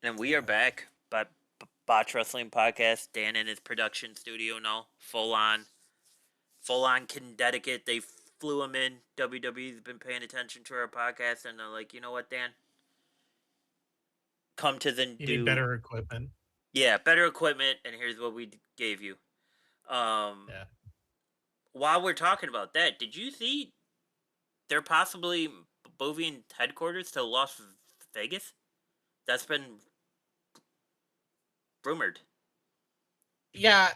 And we are back, but Botch Wrestling Podcast. Dan in his production studio now, full on Connecticut. They flew him in. WWE's been paying attention to our podcast, and they're like, you know what, Dan, come to the You need do. better equipment. Yeah, better equipment, and here's what we gave you. Um, Yeah. while we're talking about that, did you see they're possibly moving headquarters to Las Vegas? That's been rumored. Yeah,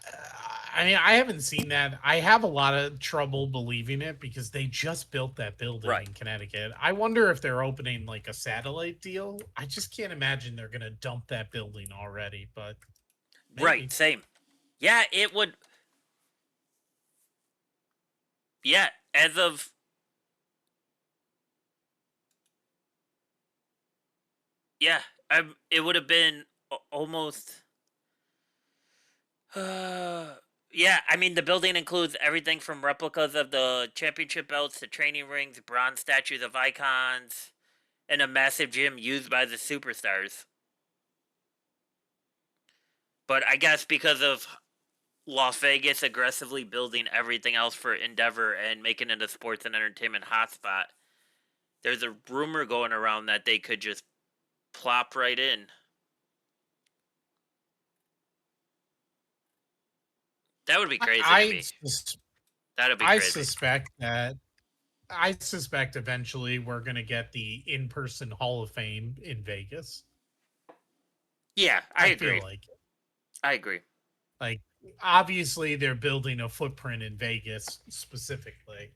I mean, I haven't seen that. I have a lot of trouble believing it because they just built that building Right. in Connecticut. I wonder if they're opening like a satellite deal. I just can't imagine they're going to dump that building already, but Right. maybe. Same. Yeah, it would. Yeah, as of yeah, it would have been almost. Yeah, I mean the building includes everything from replicas of the championship belts to training rings, bronze statues of icons, and a massive gym used by the superstars. But I guess because of Las Vegas aggressively building everything else for Endeavor and making it a sports and entertainment hotspot, there's a rumor going around that they could just plop right in. That would be I crazy to I, me. sus- That would be I crazy. suspect that I suspect eventually we're going to get the in-person Hall of Fame in Vegas. Yeah, I I feel agree. like I agree. Like, obviously, they're building a footprint in Vegas specifically,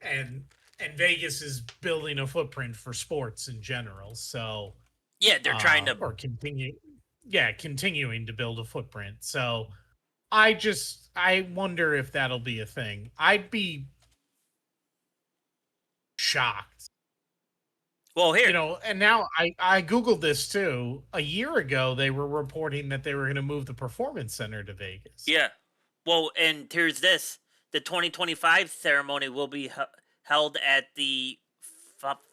and Vegas is building a footprint for sports in general. So, Yeah, they're trying to. or continuing to build a footprint. So, I wonder if that'll be a thing. I'd be shocked. Well, here. And now I googled this too. A year ago, they were reporting that they were going to move the performance center to Vegas. Yeah. Well, and here's this: the 2025 ceremony will be held at the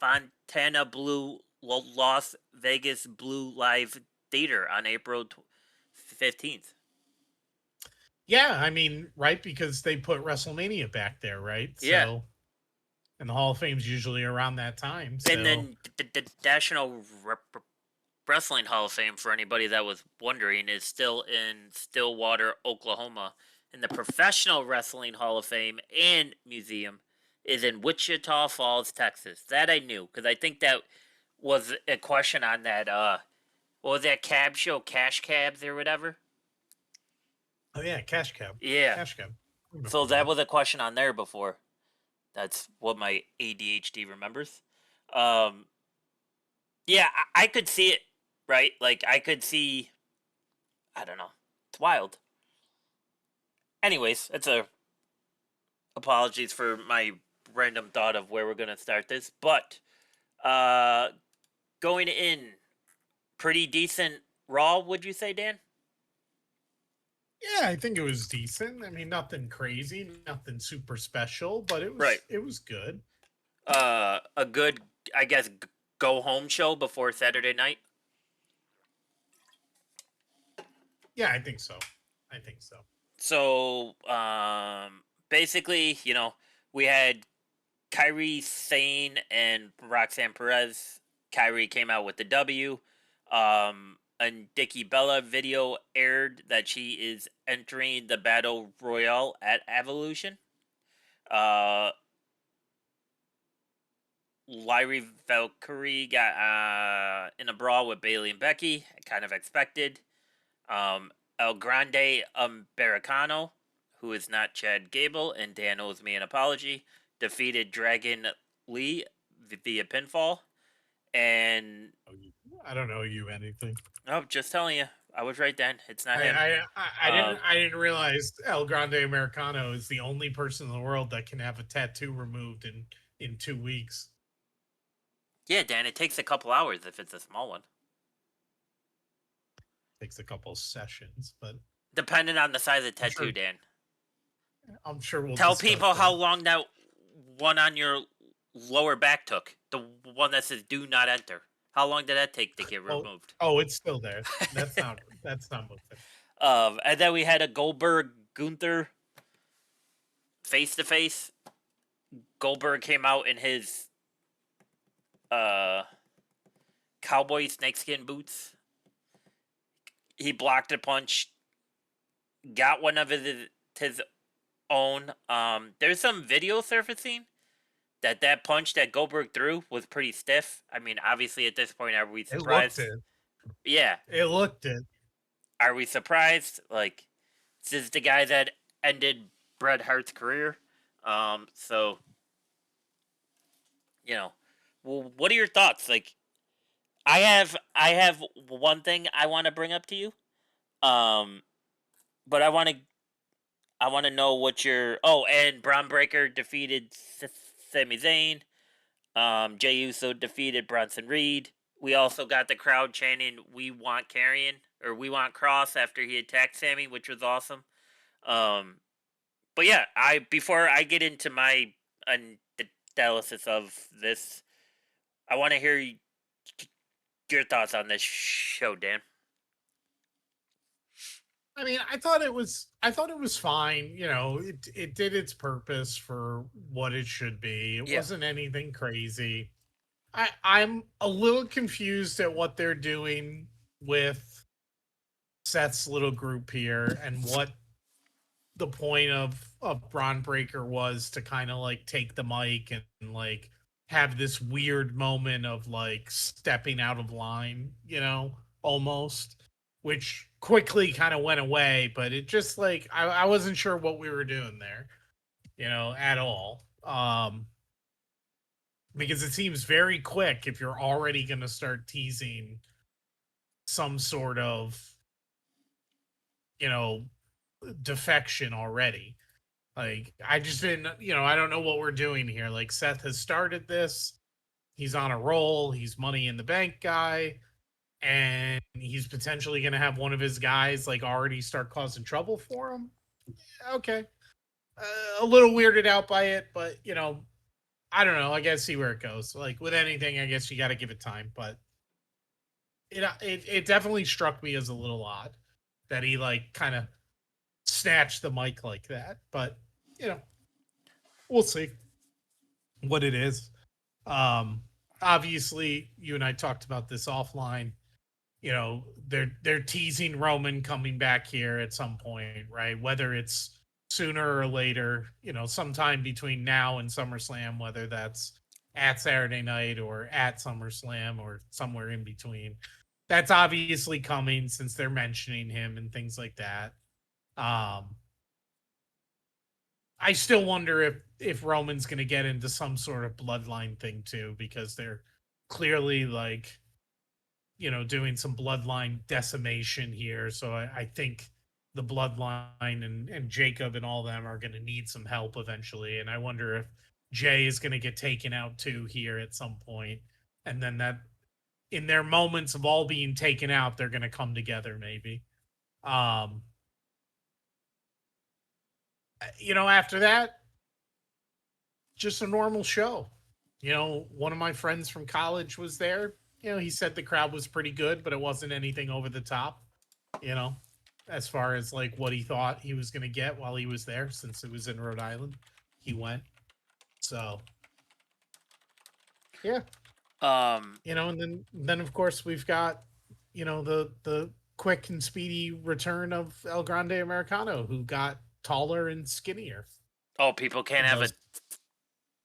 Fontana Blue Las Vegas Blue Live Theater on April 15th. Yeah, I mean, right, because they put WrestleMania back there, right? Yeah. So, and the Hall of Fame's usually around that time. And So, then the National Wrestling Hall of Fame, for anybody that was wondering, is still in Stillwater, Oklahoma. And the Professional Wrestling Hall of Fame and Museum is in Wichita Falls, Texas. That I knew because I think that was a question on that. What was that cab show, Cash Cabs or whatever? oh yeah, Cash Cab, Yeah. Cash Cab. I So remember that that. was a question on there before. That's what my ADHD remembers. Um, yeah, I could see it, right? Like I could see. I don't know. It's wild. Anyways, it's a apologies for my random thought of where we're gonna start this, but uh, going in pretty decent Raw, would you say, Dan? Yeah, I think it was decent. I mean, nothing crazy, nothing super special, but Right. it was good. A good, I guess, go home show before Saturday night. Yeah, I think so. I think so. So, basically, we had Kyrie Sane and Roxanne Perez. Kyrie came out with the W. A Dickie Bella video aired that she is entering the Battle Royale at Evolution. Uh, Lyrie Valkyrie got in a brawl with Bailey and Becky, kind of expected. El Grande Americano, who is not Chad Gable, and Dan owes me an apology, defeated Dragon Lee via pinfall. And I don't know you anything. oh, just telling you, I was right then. It's not I, him. I Um, I didn't realize El Grande Americano is the only person in the world that can have a tattoo removed in 2 weeks. yeah, Dan, it takes a couple hours if it's a small one, Takes a couple sessions, but depending on the size of the I'm tattoo. sure Dan, we'll tell discuss people how that. long that one on your lower back took. The one that says "Do not enter." How long did that take to get Oh, removed? oh, it's still there. That's not moving. And then we had a Goldberg Gunther face to face. Goldberg came out in his uh cowboy snakeskin boots. He blocked a punch, got one of his own. There's some video surfacing that punch that Goldberg threw was pretty stiff. I mean, obviously at this point, are we It looked surprised? it. Yeah, It looked it. are we surprised? Like, this is the guy that ended Bret Hart's career. So you know, well, what are your thoughts? Like, I have one thing I want to bring up to you. Um, but I want to know what your and Braun Breaker defeated Sami Zayn. Jey Uso defeated Bronson Reed. We also got the crowd chanting "We want Carrion" or "We want Cross" after he attacked Sammy, which was awesome. Um, but yeah, I before I get into my analysis of this, I want to hear your thoughts on this show, Dan. I mean, I thought it was fine. It did its purpose for what it should be. It Yeah. wasn't anything crazy. I'm a little confused at what they're doing with Seth's little group here and what the point of Braun Breaker was to kind of like take the mic and like have this weird moment of like stepping out of line, almost, which quickly kind of went away. But it just like I wasn't sure what we were doing there, at all. Because it seems very quick if you're already going to start teasing some sort of, you know, defection already. Like, I just didn't, I don't know what we're doing here. Like, Seth has started this. He's on a roll. He's money in the bank guy. And he's potentially going to have one of his guys, like, already start causing trouble for him. Okay. A little weirded out by it, but, I don't know. I got to see where it goes. Like, with anything, I guess you got to give it time. But it definitely struck me as a little odd that he, like, kind of snatched the mic like that. But, you know, we'll see what it is. Um, Obviously, you and I talked about this offline. They're teasing Roman coming back here at some point, right? Whether it's sooner or later, sometime between now and SummerSlam, whether that's at Saturday night or at SummerSlam or somewhere in between. That's obviously coming since they're mentioning him and things like that. Um, I still wonder if Roman's going to get into some sort of bloodline thing too, because they're clearly like doing some bloodline decimation here. So I think the bloodline and Jacob and all them are going to need some help eventually. And I wonder if Jay is going to get taken out too here at some point, and then that in their moments of all being taken out, they're going to come together maybe. Um, After that, just a normal show. One of my friends from college was there. He said the crowd was pretty good, but it wasn't anything over the top, you know, as far as like what he thought he was going to get while he was there, since it was in Rhode Island. He went. So, yeah. And then of course we've got, the quick and speedy return of El Grande Americano, who got taller and skinnier Oh, people can't in have those. a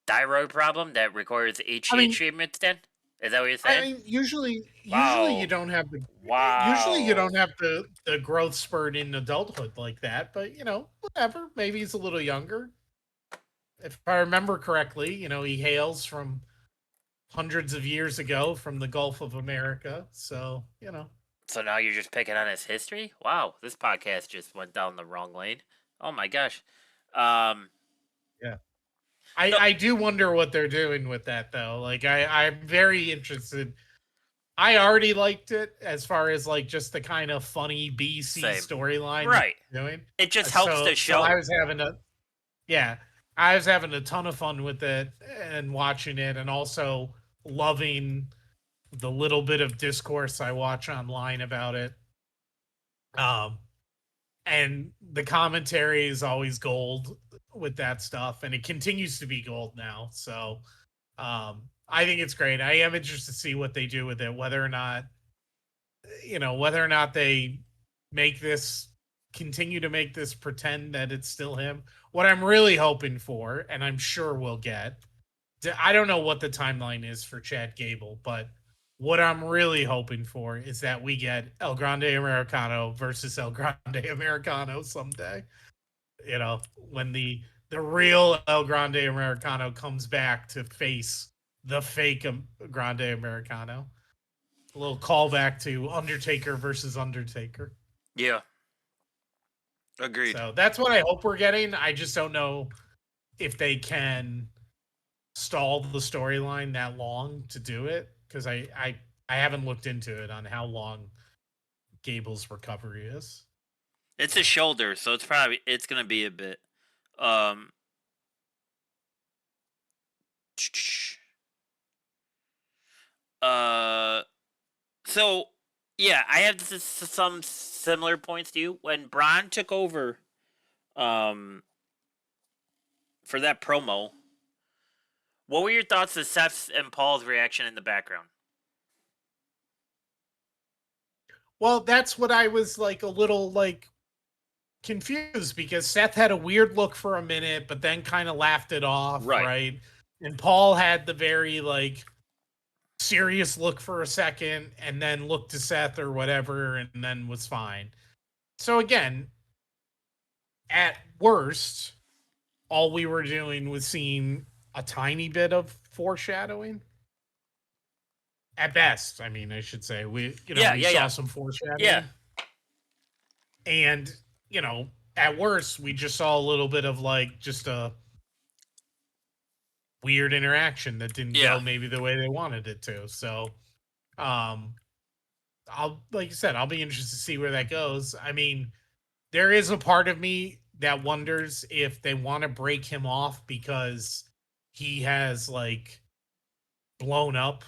thyroid problem that requires I HGH mean, treatments. Then is that what you're I saying? mean, usually you Wow, don't have the usually you wow. don't have the growth spurt in adulthood like that, but whatever. Maybe he's a little younger. If I remember correctly, he hails from hundreds of years ago from the Gulf of America. So, So now you're just picking on his history? Wow, this podcast just went down the wrong lane. Oh my gosh. Um, yeah. I no, I do wonder what they're doing with that though. Like I'm very interested. I already liked it as far as like just the kind of funny BC same. storyline that Right. they're doing. It just helps So the so I show. was having a Yeah, I was having a ton of fun with it and watching it, and also loving the little bit of discourse I watch online about it. Um, and the commentary is always gold with that stuff, and it continues to be gold now. So I think it's great. I am interested to see what they do with it, whether or not whether or not they make this continue to make this pretend that it's still him. What I'm really hoping for, and I'm sure we'll get, I don't know what the timeline is for Chad Gable, but what I'm really hoping for is that we get El Grande Americano versus El Grande Americano someday. When the real El Grande Americano comes back to face the fake Grande Americano. A little callback to Undertaker versus Undertaker. Yeah. Agreed. So that's what I hope we're getting. I just don't know if they can stall the storyline that long to do it, because I haven't looked into it on how long Gable's recovery is. It's a shoulder, so it's gonna be a bit. Um. Uh. So yeah, I have some similar points to you. When Braun took over, um, for that promo, what were your thoughts of Seth's and Paul's reaction in the background? Well, that's what I was like a little like confused, because Seth had a weird look for a minute, but then kind of laughed it off, Right. right? And Paul had the very like serious look for a second and then looked to Seth or whatever and then was fine. So again, at worst, all we were doing was seeing a tiny bit of foreshadowing. At best, I mean, I should say we saw some foreshadowing. Yeah. And, at worst, we just saw a little bit of like just a weird interaction that didn't go maybe the way they wanted it to. So, like you said, I'll be interested to see where that goes. I mean, there is a part of me that wonders if they want to break him off because he has like blown up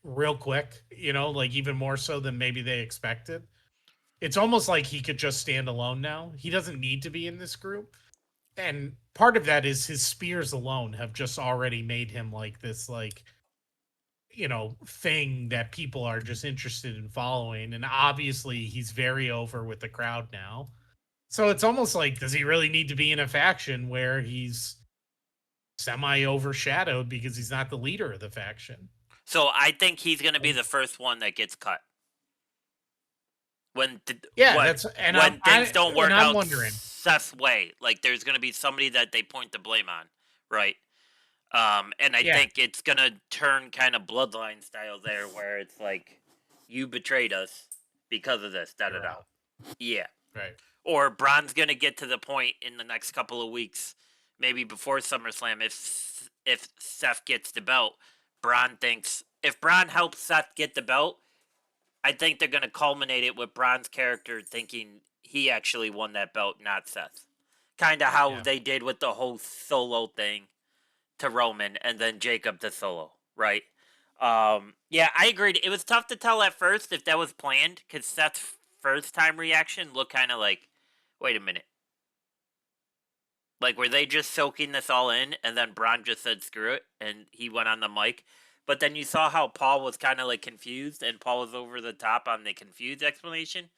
real quick, like even more so than maybe they expected. It's almost like he could just stand alone now. He doesn't need to be in this group. And part of that is his spears alone have just already made him like this, like, thing that people are just interested in following. And obviously he's very over with the crowd now. So it's almost like, does he really need to be in a faction where he's semi overshadowed because he's not the leader of the faction? So I think he's gonna be the first one that gets cut. When things don't work out wondering. Seth's way, like there's gonna be somebody that they point the blame on, right? And I think it's gonna turn kind of bloodline style there, where it's like, you betrayed us because of this, da da da. Yeah. Right. Or Braun's gonna get to the point in the next couple of weeks, maybe before SummerSlam, if Seth gets the belt, Braun thinks if Braun helps Seth get the belt, I think they're gonna culminate it with Braun's character thinking he actually won that belt, not Seth. Kind of how they did with the whole Solo thing to Roman, and then Jacob to Solo, right? Yeah, I agreed. It was tough to tell at first if that was planned, because Seth's first time reaction looked kind of like, wait a minute. Like, were they just soaking this all in, and then Braun just said screw it, and he went on the mic? But then you saw how Paul was kind of like confused, and Paul was over the top on the confused explanation.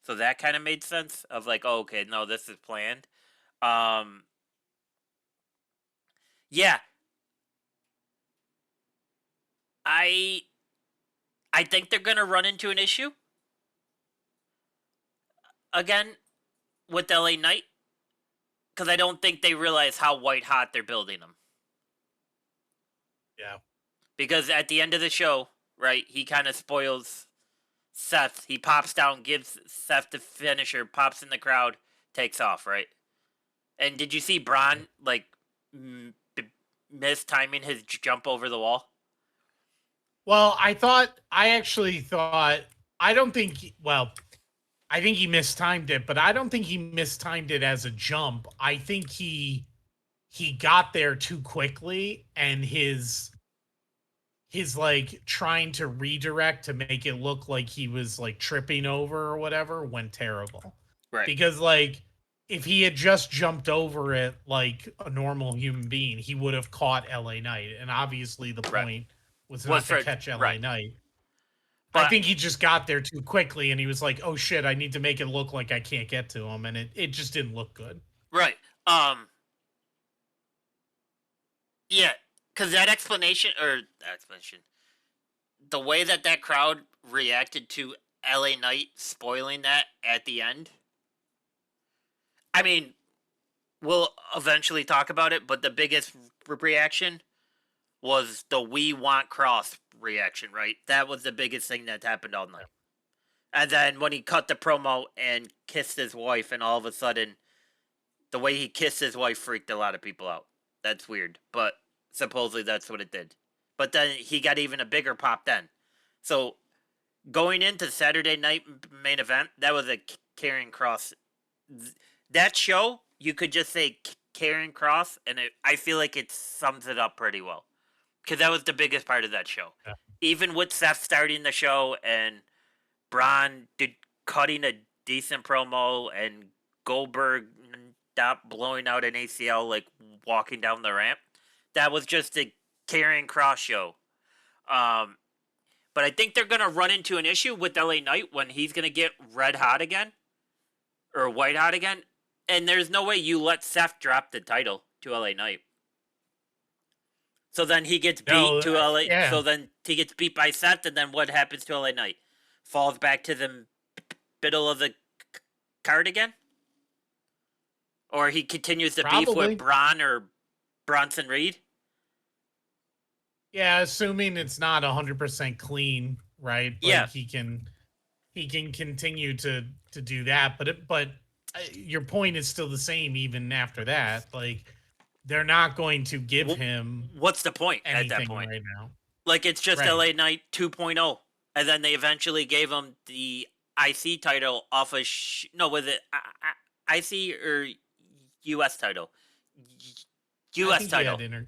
So that kind of made sense of like, oh, okay, no, this is planned. Yeah, I think they're gonna run into an issue again with LA Knight, because I don't think they realize how white hot they're building them. Yeah. Because at the end of the show, right, he kind of spoils Seth. He pops down, gives Seth the finisher, pops in the crowd, takes off, right? And did you see Braun like mistiming his jump over the wall? Well, I actually thought, I don't think, well, I think he mistimed it, but I don't think he mistimed it as a jump. I think he got there too quickly, and his his like trying to redirect to make it look like he was like tripping over or whatever went terrible. Right. Because like if he had just jumped over it like a normal human being, he would have caught LA Knight. And obviously the Right. point was Was not to for catch LA right. Knight. I But think he just got there too quickly and he was like, oh shit, I need to make it look like I can't get to him. And it just didn't look good. right. Yeah, because that explanation, the way that that crowd reacted to LA Knight spoiling that at the end. I mean, we'll eventually talk about it, but the biggest reaction was the "We Want Cross" reaction, right? That was the biggest thing that happened all night. And then when he cut the promo and kissed his wife, and all of a sudden, the way he kissed his wife freaked a lot of people out. That's weird, but supposedly that's what it did. But then he got even a bigger pop then. So going into Saturday night main event, that was a Karrion Cross. That show, you could just say Karrion Cross, and I feel like it sums it up pretty well. Because that was the biggest part of that show. Yeah. Even with Seth starting the show and Braun did cutting a decent promo and Goldberg not blowing out an ACL like walking down the ramp, that was just a Karrion Cross show. But I think they're gonna run into an issue with LA Knight when he's gonna get red hot again or white hot again, and there's no way you let Seth drop the title to LA Knight. So then he gets beat No, to LA. yeah. So then he gets beat by Seth, and then what happens to LA Knight? Falls back to the middle of the card again, or he continues the beef Probably. with Braun or Bronson Reed. Yeah, assuming it's not 100% clean, right? Like Yeah. he can continue to do that, but your point is still the same even after that. Like they're not going to give him What's the point at anything that point? right now. Like it's just Right. LA Knight 2.0, and then they eventually gave him the IC title off of no, was it IC or US title? I US think title. he had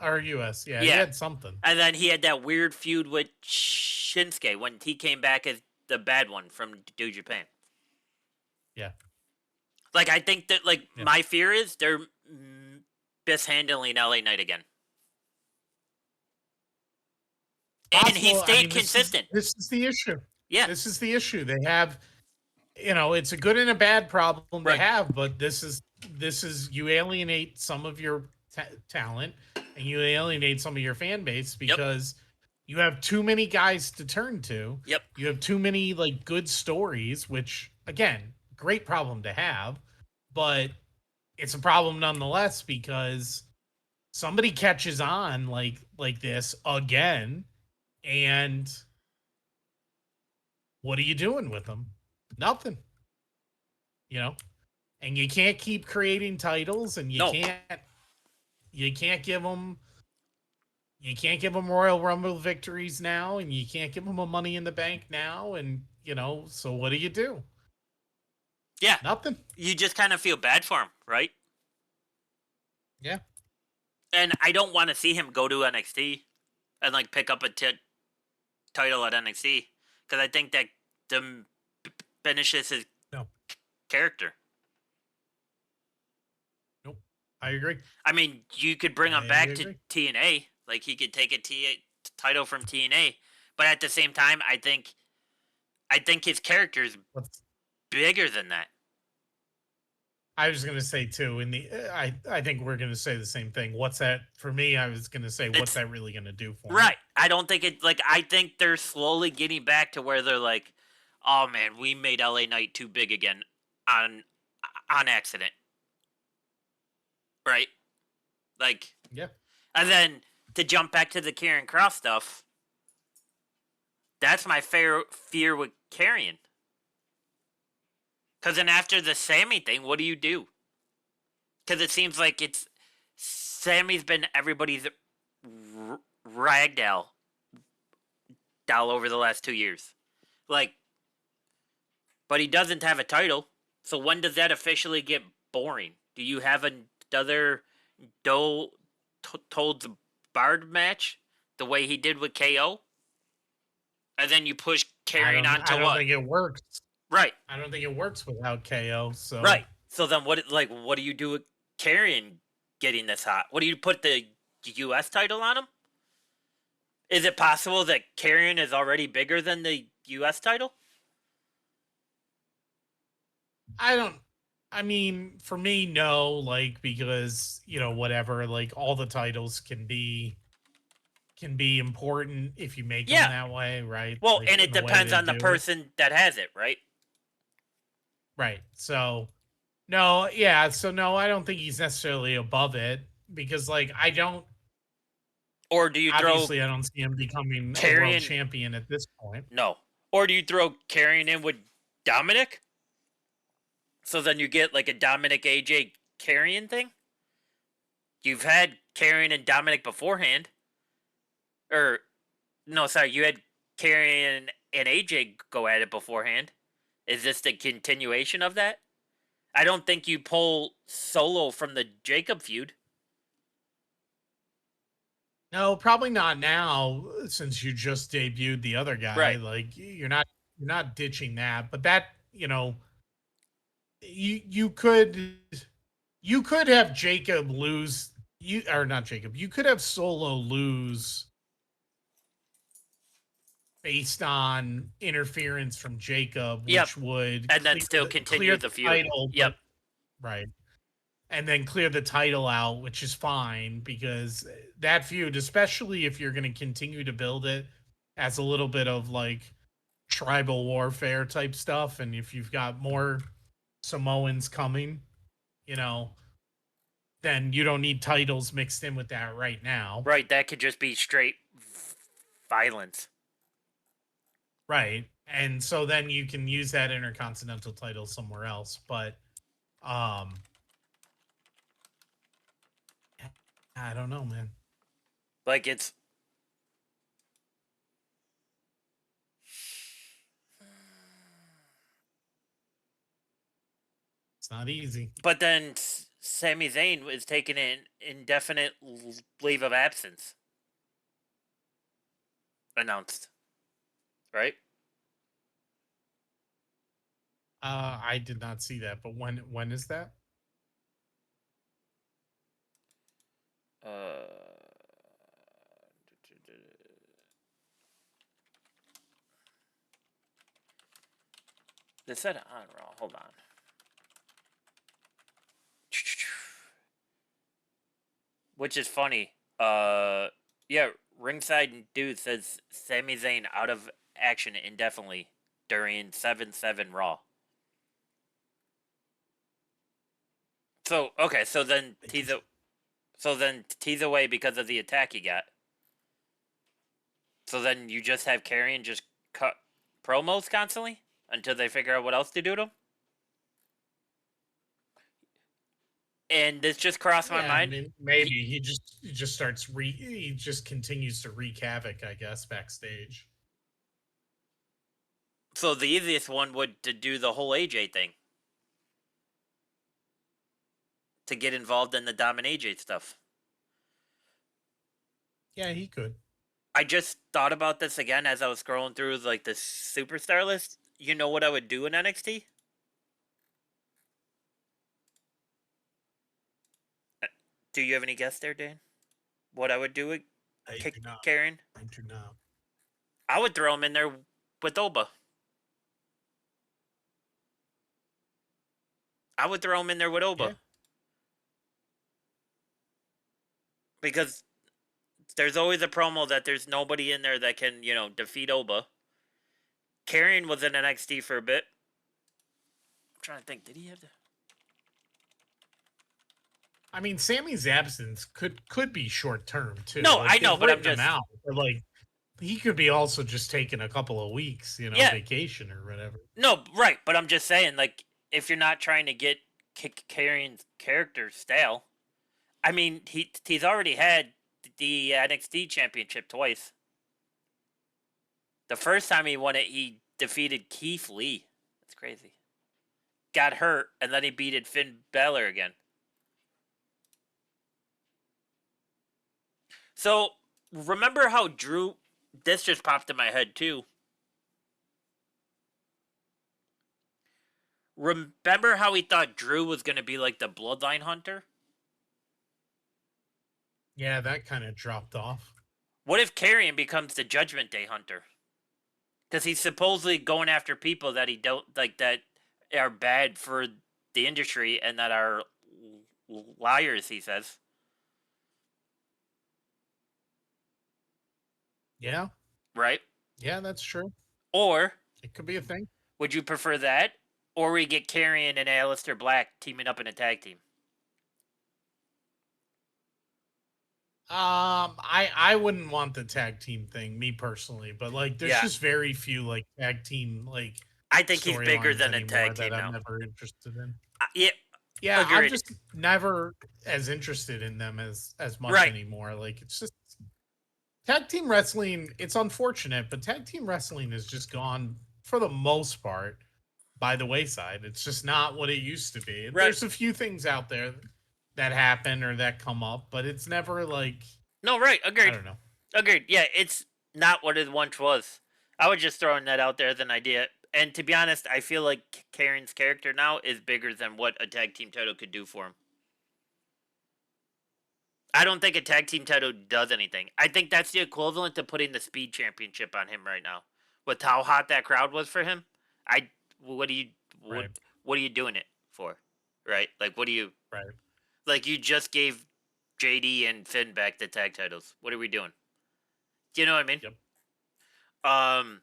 or US. Yeah, he Yeah. had something. And then he had that weird feud with Shinsuke when he came back as the bad one from New Japan. Yeah. Like I think that Yeah. my fear is they're mishandling LA Knight again. And he Possible. I stayed mean, consistent. This is the issue. Yeah. This is the issue. They have, it's a good and a bad problem Right. to have, but this is you alienate some of your talent and you alienate some of your fan base because you have too many guys to turn to. Yep. You have too many like good stories, which again, great problem to have, but it's a problem nonetheless because somebody catches on like this again, and what are you doing with them? Nothing. And you can't keep creating titles, and you can't give them Royal Rumble victories now, and you can't give them a Money in the Bank now, and so what do? Yeah. Nothing. You just kind of feel bad for him, right? Yeah. And I don't want to see him go to NXT and pick up a title at NXT because I think that diminishes his character. Nope. I agree. I mean, you could bring him back to TNA. Like he could take a title from TNA, but at the same time, I think his character is bigger than that. I was going to say too. I think we're going to say the same thing. What's that for me? I was going to say, what's that really going to do for me? Right. I don't think it. I think they're slowly getting back to where they're like, oh man, we made LA Knight too big again on accident. Right. Yeah. And then to jump back to the Karrion Cross stuff, that's my fear with Karrion. Because then after the Sammy thing, what do you do? Because it seems like Sammy's been everybody's ragdoll over the last 2 years. But he doesn't have a title. So when does that officially get boring? Do you have another Toad's Bard match? the way he did with KO, and then you push I Karrion don't onto I don't what? think it works. Right, I don't think it works without KO. So right. So then what do you do with Karrion getting this hot? What do you put the U.S. title on him? Is it possible that Karrion is already bigger than the U.S. title? I don't. I mean, for me, no. Like because whatever. Like all the titles can be important if you make them Yeah. that way, right? Well, Like and in it the way depends they on the do it, person that has it, right? right? So no, yeah. So no, I don't think he's necessarily above it because like I don't. Or do you throw Obviously, I don't see him becoming a world Karrion? champion at this point. No. Or do you throw Karrion in with Dominic? So then you get like a Dominic AJ Karrion thing? You've had Karrion and Dominic beforehand. Or, no, sorry, you had Karrion and AJ go at it beforehand. Is this the continuation of that? I don't think you pull Solo from the Jacob feud. No, probably not now since you just debuted the other guy. Right. Like you're not ditching that, but that you could have Jacob lose you or not Jacob. You could have Solo lose based on interference from Jacob, Yep. which would And then clear still the, clear continue the the feud. title, but Yep. right. And then clear the title out, which is fine because that feud, especially if you're going to continue to build it as a little bit of like tribal warfare type stuff, and if you've got more Samoans coming, you know, then you don't need titles mixed in with that right now. Right. That could just be straight violence. Right. And so then you can use that intercontinental title somewhere else. But um I don't know, man. Like it's. It's not easy. But then Sami Zayn is taking an indefinite leave of absence announced, right? I did not see that, but when is that? Uh, they said it on Raw. Hold on. Which is funny. Yeah, Ringside Dude says Sami Zayn out of action indefinitely during 7-7 Raw. So okay, so then tease away because of the attack he got. So then you just have Karrion just cut promos constantly until they figure out what else to do to him. And this just crossed my Yeah, I mind. mean, maybe he just continues to wreak havoc, I guess, backstage. So the easiest one would to do the whole AJ thing. To get involved in the Dom AJ stuff. Yeah, he could. I just thought about this again as I was scrolling through like the superstar list. You know what I would do in NXT? Do you have any guess there, Dan? What I would do with I do not. Karen? I do not. I would throw him in there with Oba. I would throw him in there with Oba. Yeah. Because there's always a promo that there's nobody in there that can, defeat Oba. Karrion was in NXT for a bit. I'm trying to think, did he have the... I mean, Sammy's absence could be short term too. No, Like, I know, they've but I'm written him just... out, but like he could be also just taking a couple of weeks, Yeah. vacation or whatever. No, right, but I'm just saying, like, if you're not trying to get Karrion's character stale, I mean, he's already had the NXT championship twice. The first time he won it, he defeated Keith Lee. That's crazy. Got hurt, and then he beat Finn Balor again. So, remember how Drew? This just popped in my head too. Remember how he thought Drew was going to be like the Bloodline Hunter? Yeah, that kind of dropped off. What if Karrion becomes the Judgment Day Hunter? Because he's supposedly going after people that he don't like that are bad for the industry and that are liars. He says, Yeah, right? yeah, that's true. Or It could be a thing. would you prefer that, or we get Karrion and Aleister Black teaming up in a tag team? I wouldn't want the tag team thing, me personally, but like, there's Yeah, just very few like tag team like I think he's bigger storylines than a anymore tag that team I'm now. never interested in. Yeah, Yeah, I'm agreed. just never as interested in them as much Right. anymore. Like, it's just tag team wrestling. It's unfortunate, but tag team wrestling is just gone for the most part by the wayside. It's just not what it used to be. Right. There's a few things out there that happen or that come up, but it's never like, No, right. I Agreed. don't know. Agreed. Yeah, it's not what it once was. I was just throwing that out there as an idea. And to be honest, I feel like Karen's character now is bigger than what a tag team title could do for him. I don't think a tag team title does anything. I think that's the equivalent to putting the speed championship on him right now. With how hot that crowd was for him, I what do you what Right, what are you doing it for? Right? Like what do you right. like you just gave JD and Finn back the tag titles. What are we doing? Do you know what I mean? Yep. Um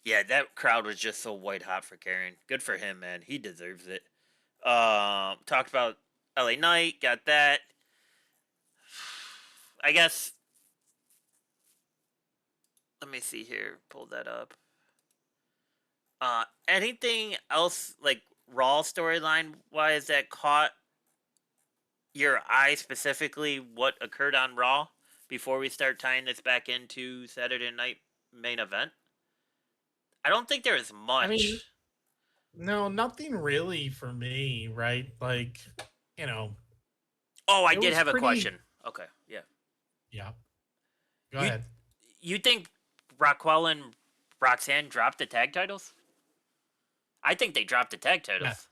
Yeah, that crowd was just so white hot for Karen. Good for him, man. He deserves it. Talked about LA Knight, got that. I guess. Let me see here. Pull that up. Anything else like Raw storyline wise that caught your eye specifically? What occurred on Raw before we start tying this back into Saturday Night main event? I don't think there is I mean, much. no, nothing really for me, right? Like, you know, Oh, I it did was have a pretty. question. Okay, yeah. Yeah. Go You ahead. you think Rockwell and Roxanne dropped the tag titles? I think they dropped the tag Yeah. titles.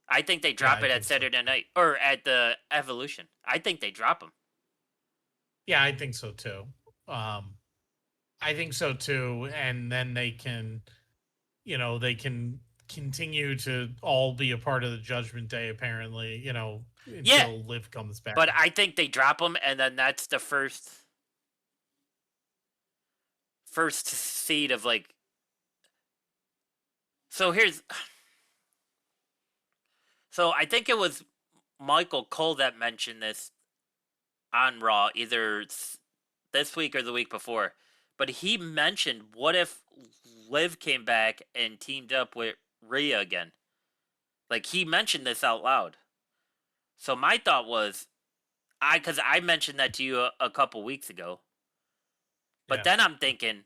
I think they Yeah, drop I it at think so Saturday too. Night or at the Evolution. I think they drop them. Yeah, I think so too. Um, I think so too. And then they can, they can continue to all be a part of the Judgment Day, apparently, Yeah, until Liv comes back. but I think they drop them, and then that's the first seed of like. So here's so I think it was Michael Cole that mentioned this on Raw, either this week or the week before. But he mentioned, what if Liv came back and teamed up with Rhea again? Like he mentioned this out loud. So my thought was, because I mentioned that to you a couple weeks ago. But Yeah. then I'm thinking,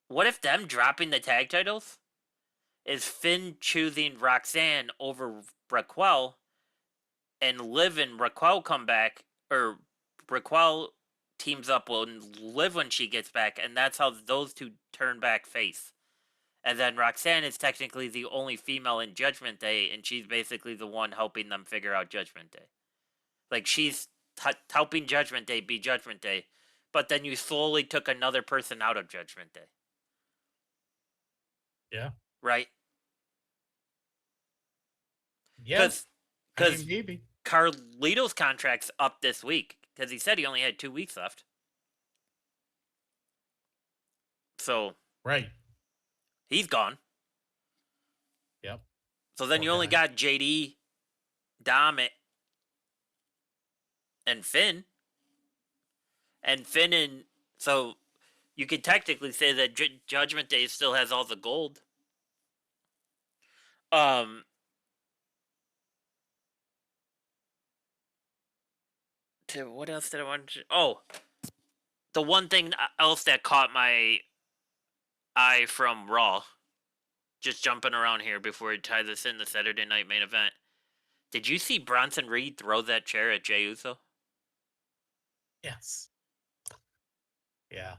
what if them dropping the tag titles is Finn choosing Roxanne over Raquel, and Liv and Raquel come back, or Raquel teams up with Liv when she gets back, and that's how those two turn back face. And then Roxanne is technically the only female in Judgment Day, and she's basically the one helping them figure out Judgment Day. Like she's helping Judgment Day be Judgment Day, but then you slowly took another person out of Judgment Day, Yeah. right? Yeah. Because I mean, because maybe. Carlito's contract's up this week because he said he only had 2 weeks left. So Right. he's gone. Yep. So then Poor you only guy. got JD, Dom, and Finn. And Finn and. So you could technically say that Judgment Day still has all the gold. Um, to what else did I want to? Oh, the one thing else that caught my eye from Raw, just jumping around here before we tie this in the Saturday night main event. Did you see Bronson Reed throw that chair at Jey Uso? Yes. Yeah.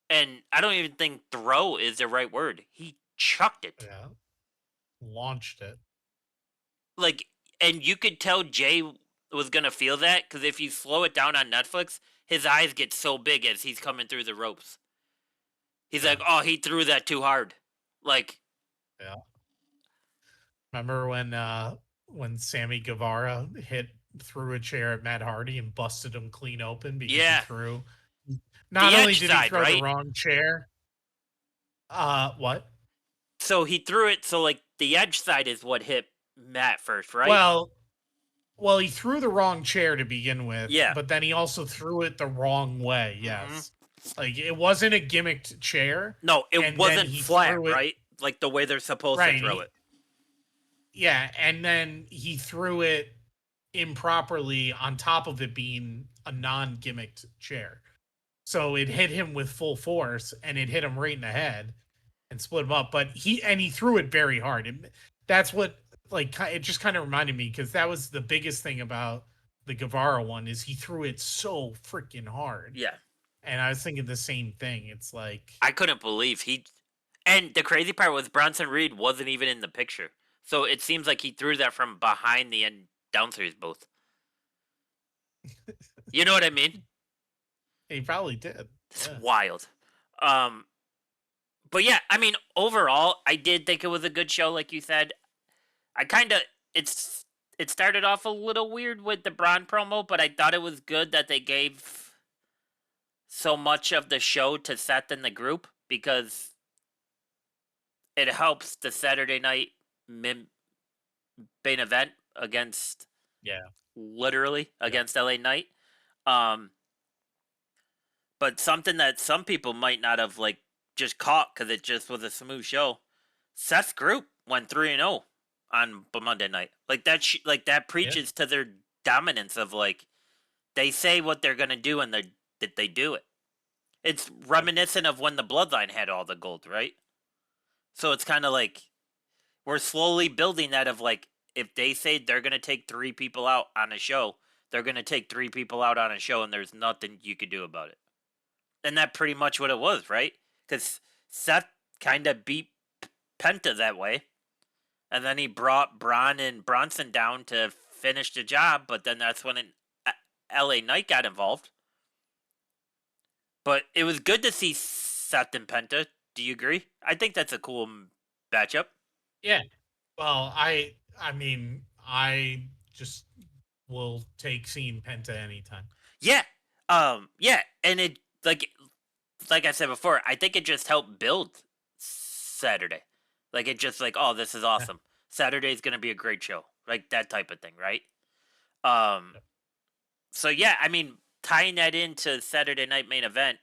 And I don't even think throw is the right word. He chucked it. Yeah. Launched it. Like, and you could tell Jay was gonna feel that because if you slow it down on Netflix, his eyes get so big as he's coming through the ropes. He's Yeah. like, "Oh, he threw that too hard." Like, Yeah. Remember when Sammy Guevara threw a chair at Matt Hardy and busted him clean open because he yeah, threw the not only edge did he side, throw the right? wrong chair, what? So he threw it. So like the edge side is what hit Matt first, right? Well, well, he threw the wrong chair to begin with, Yeah. but then he also threw it the wrong way. hmm Yes. Like it wasn't a gimmicked chair, No, it and then wasn't he flat, threw it right? Like the way they're supposed to right. throw it. Yeah, and then he threw it improperly on top of it being a non-gimmicked chair. So it hit him with full force and it hit him right in the head and split him up. But he threw it very hard. That's what it just kind of reminded me because that was the biggest thing about the Guevara one is he threw it so freaking hard. Yeah. And I was thinking the same thing. It's like I couldn't believe he. And the crazy part was Bronson Reed wasn't even in the picture, so it seems like he threw that from behind the downstairs booth. You know what I mean? he probably did. It's Yeah. wild. Um, but yeah, I mean, overall, I did think it was a good show, like you said. I kind of it started off a little weird with the Braun promo, but I thought it was good that they gave so much of the show to Seth and the group because it helps the Saturday night main event against Yeah. literally Yeah. against LA Knight. Um, but something that some people might not have like just caught because it just was a smooth show. Seth's group went 3-0 on Monday night. Like that, like that Yeah. preaches to their dominance of like they say what they're gonna do and they do it. It's reminiscent of when the Bloodline had all the gold, right? So it's kind of like we're slowly building that of like if they say they're gonna take three people out on a show, they're gonna take three people out on a show, and there's nothing you could do about it. And that pretty much what it was, right? Because Seth kind of beat Penta that way, and then he brought Braun and Bronson down to finish the job. But then that's when LA Knight got involved. But it was good to see Seth and Penta. Do you agree? I think that's a cool matchup. Yeah. Well, I mean, I just will take seeing Penta anytime. Yeah. Yeah, and it like I said before, I think it just helped build Saturday. Like it just like, oh, this is Yeah. awesome. Saturday's gonna be a great show. Like that type of thing, right? Um Yep. so yeah, I mean, tying that into Saturday night main event,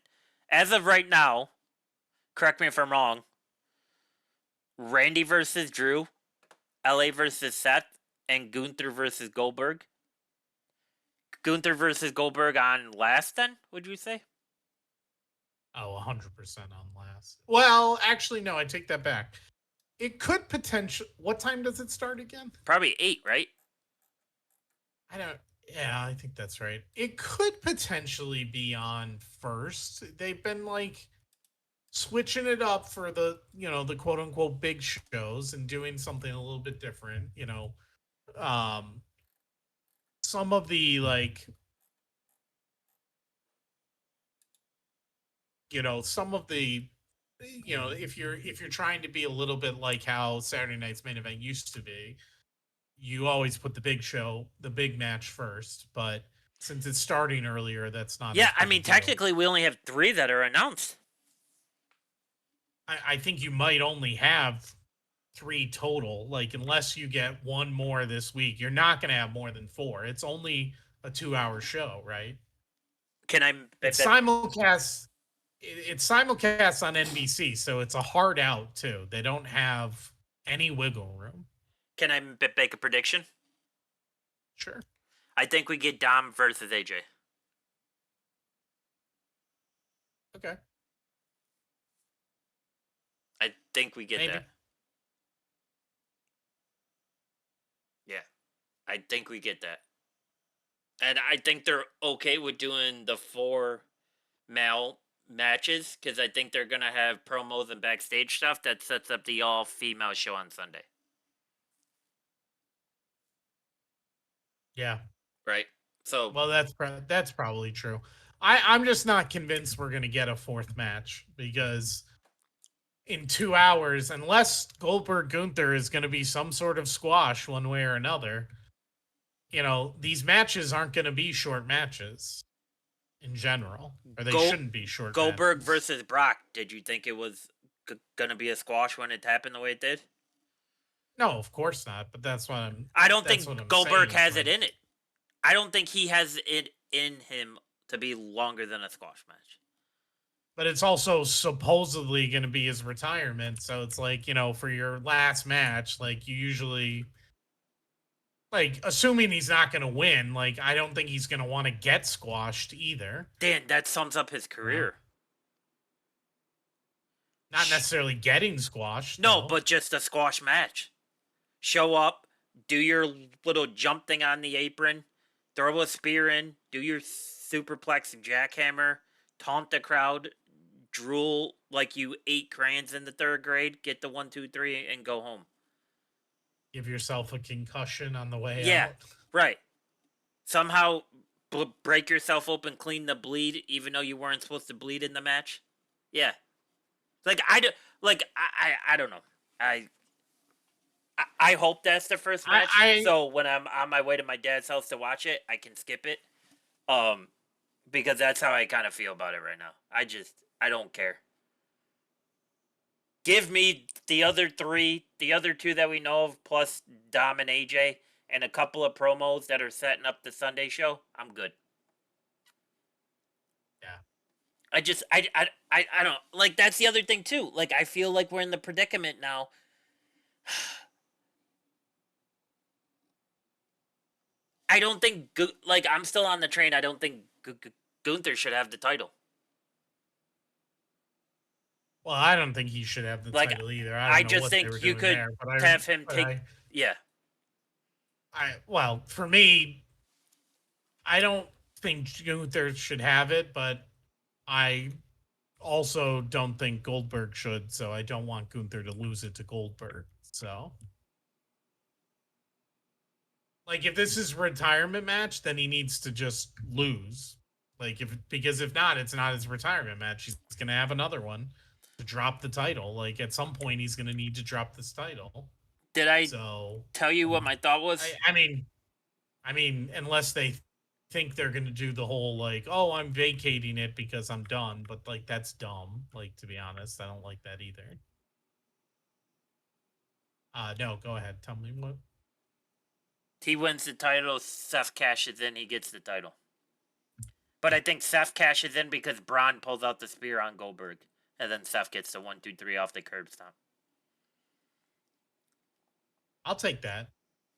as of right now, correct me if I'm wrong, Randy versus Drew, LA versus Seth, and Gunther versus Goldberg. Gunther versus Goldberg on last then, would you say? Oh, 100% on last. Well, actually, no, I take that back. It could potentially. What time does it start again? Probably 8, right? I don't. Yeah, I think that's right. It could potentially be on first. They've been like switching it up for the quote unquote big shows and doing something a little bit different. Um, some of the some of the if you're trying to be a little bit like how Saturday night's main event used to be, you always put the big match first, but since it's starting earlier, that's not Yeah, as I big a mean, deal. technically, we only have 3 that are announced. I think you might only have 3 total, like unless you get one more this week. You're not going to have more than 4. It's only a 2-hour show, right? Can I It's simulcast. It's simulcast on NBC, so it's a hard out too. They don't have any wiggle room. can I make a prediction? Sure. I think we get Dom versus AJ. Okay. I think we get Maybe. that. Yeah. I think we get that. And I think they're okay with doing the 4 male matches because I think they're going to have promos and backstage stuff that sets up the all female show on Sunday. Yeah. Right. So, Well, that's probably true. I'm just not convinced we're gonna get a fourth match because in 2 hours, unless Goldberg Gunther is gonna be some sort of squash one way or another, these matches aren't gonna be short matches in general, or they Go shouldn't be short Goldberg matches. versus Brock. Did you think it was going to be a squash when it happened the way it did? No, of course not. But I don't that's what think I'm saying. Goldberg It's has it like, in it. I don't think he has it in him to be longer than a squash match. but it's also supposedly going to be his retirement. So it's like, for your last match, like you usually, like, assuming he's not going to win, like, I don't think he's going to want to get squashed either. Dan, that sums up his You know? career. Not necessarily getting squashed, No, though. but just a squash match. Show up, do your little jump thing on the apron, throw a spear in, do your superplex jackhammer, taunt the crowd, drool like you ate crayons in the 3rd grade, get the 1, 2, 3, and go home. Give yourself a concussion on the way Yeah, out. right. Somehow break yourself open, clean the bleed, even though you weren't supposed to bleed in the match. Yeah, like I don't know. I hope that's the first match. I So when I'm on my way to my dad's house to watch it, I can skip it. Um, because that's how I kind of feel about it right now. I don't care. Give me the other 3, the other 2 that we know of, plus Dom and AJ, and a couple of promos that are setting up the Sunday show. I'm good. yeah. I don't like. That's the other thing too. Like I feel like we're in the predicament now. I don't think like I'm still on the train. I don't think Gunther should have the title. Well, I don't think he should have the Like title either. I I don't know just what they were think you doing could there, but have him but take. Yeah, well, for me, I don't think Gunther should have it, but I also don't think Goldberg should, so I don't want Gunther to lose it to Goldberg. So, like, if this is a retirement match, then he needs to just lose. Like, because if not, it's not his retirement match. He's gonna have another one to drop the title. Like, at some point, he's gonna need to drop this title. did I So, tell you what my thought was? I mean, unless they think they're gonna do the whole like, oh, I'm vacating it because I'm done, but like that's dumb. Like, to be honest, I don't like that either. No, go ahead. Tell me what. He wins the title. Seth cashes in. He gets the title. But I think Seth cashes in because Braun pulls out the spear on Goldberg, and then Seth gets the 1, 2, 3 off the curb stomp. I'll take that.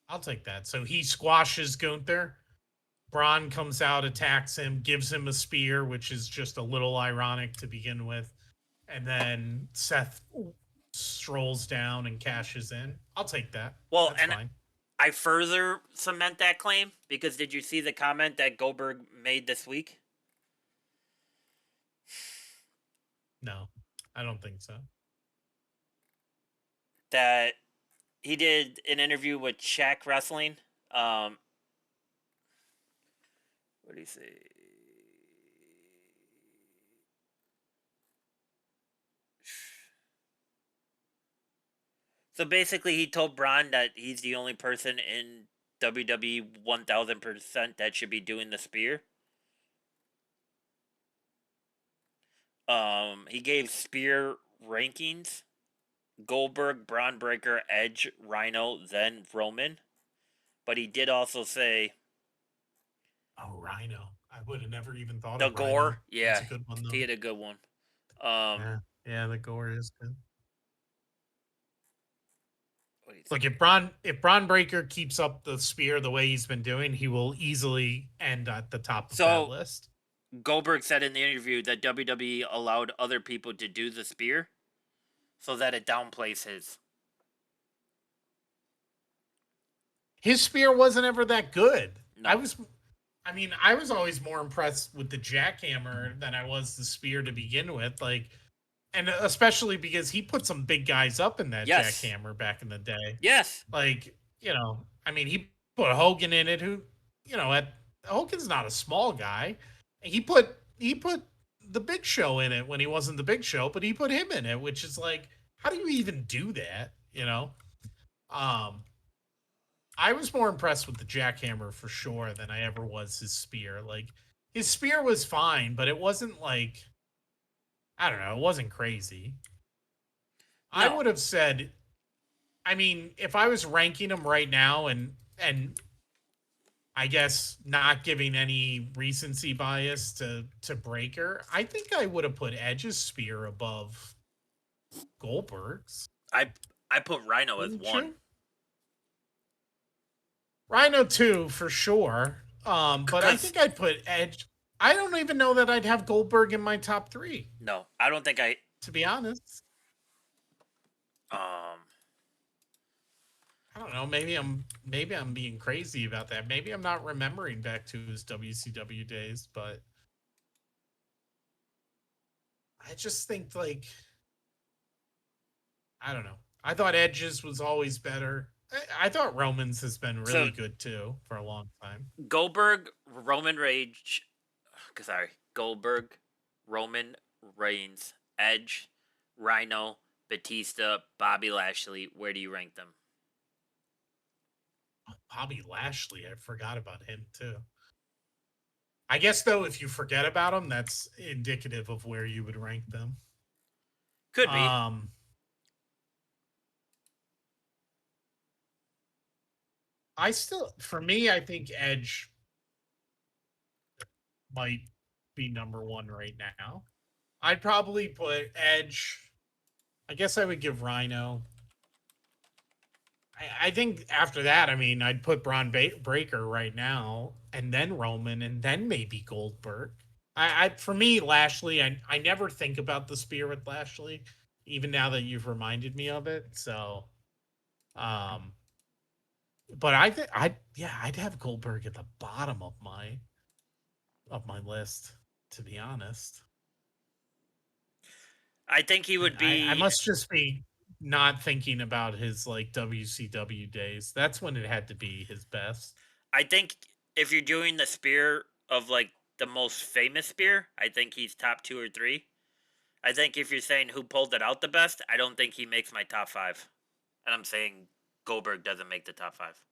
I'll take that. So he squashes Gunther. Braun comes out, attacks him, gives him a spear, which is just a little ironic to begin with. And then Seth strolls down and cashes in. I'll take that. Well, That's and fine. I further cement that claim because did you see the comment that Goldberg made this week? No, I don't think so. That he did an interview with Shaq Wrestling. What do you say? So basically, he told Braun that he's the only person in WWE 1000% that should be doing the spear. He gave spear rankings: Goldberg, Braun Breaker, Edge, Rhino, then Roman. But he did also say Oh, Rhino. I would have never even thought the of Rhino. gore. That's Yeah, a good one, he though. had a good one. Yeah, the gore is good. What do you Look, think? if Braun Breaker keeps up the spear the way he's been doing, he will easily end at the top of that So list. Goldberg said in the interview that WWE allowed other people to do the spear, so that it downplays his. his spear wasn't ever that good. No. I was always more impressed with the jackhammer than I was the spear to begin with. Like, and especially because he put some big guys up in that Yes. jackhammer back in the day. Yes. Like, he put Hogan in it, who, at Hogan's not a small guy. He put the Big Show in it when he wasn't the Big Show, but he put him in it, which is like, how do you even do that? Um, I was more impressed with the jackhammer for sure than I ever was his spear. Like, his spear was fine, but it wasn't like, I don't know, it wasn't crazy. I No. would have said, if I was ranking him right now, and I guess not giving any recency bias to Breaker, I think I would have put Edge's spear above Goldberg's. I I put Rhino as Wouldn't one. you? Rhino 2 for sure. But I Cuz think I'd put Edge. I don't even know that I'd have Goldberg in my top 3, no, I don't think I to be honest. um I don't know. Maybe I'm being crazy about that. Maybe I'm not remembering back to his WCW days, but I just think, like, I don't know. I thought Edge's was always better. I thought Roman's has been so really good too for a long time. Goldberg, Roman Rage, sorry, Goldberg, Roman Reigns, Edge, Rhino, Batista, Bobby Lashley. Where do you rank them? Bobby Lashley, I forgot about him too. I guess though, if you forget about him, that's indicative of where you would rank them. Could be. Um, for me, I think Edge might be number one right now. I'd probably put Edge. I guess I would give Rhino. I think after that, I'd put Breaker right now, and then Roman, and then maybe Goldberg. For me, Lashley, I never think about the spear with Lashley, even now that you've reminded me of it. So, um, but I think I'd have Goldberg at the bottom of my list, to be honest. I think he would I be. must just be not thinking about his like WCW days. That's when it had to be his best. I think if you're doing the spear of like the most famous spear, I think he's top 2 or 3. I think if you're saying who pulled it out the best, I don't think he makes my top 5. And I'm saying Goldberg doesn't make the top 5.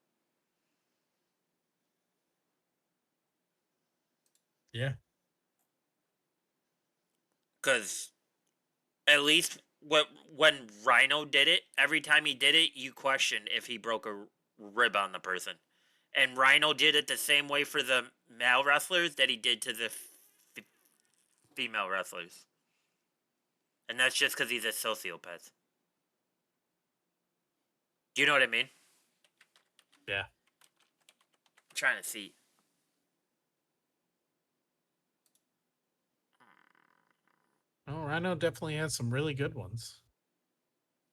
Yeah. Because at least when Rhino did it, every time he did it, you question if he broke a rib on the person. And Rhino did it the same way for the male wrestlers that he did to the female wrestlers. And that's just because he's a sociopath. Do you know what I mean? Yeah. I'm trying to see. Oh, Rhino definitely has some really good ones.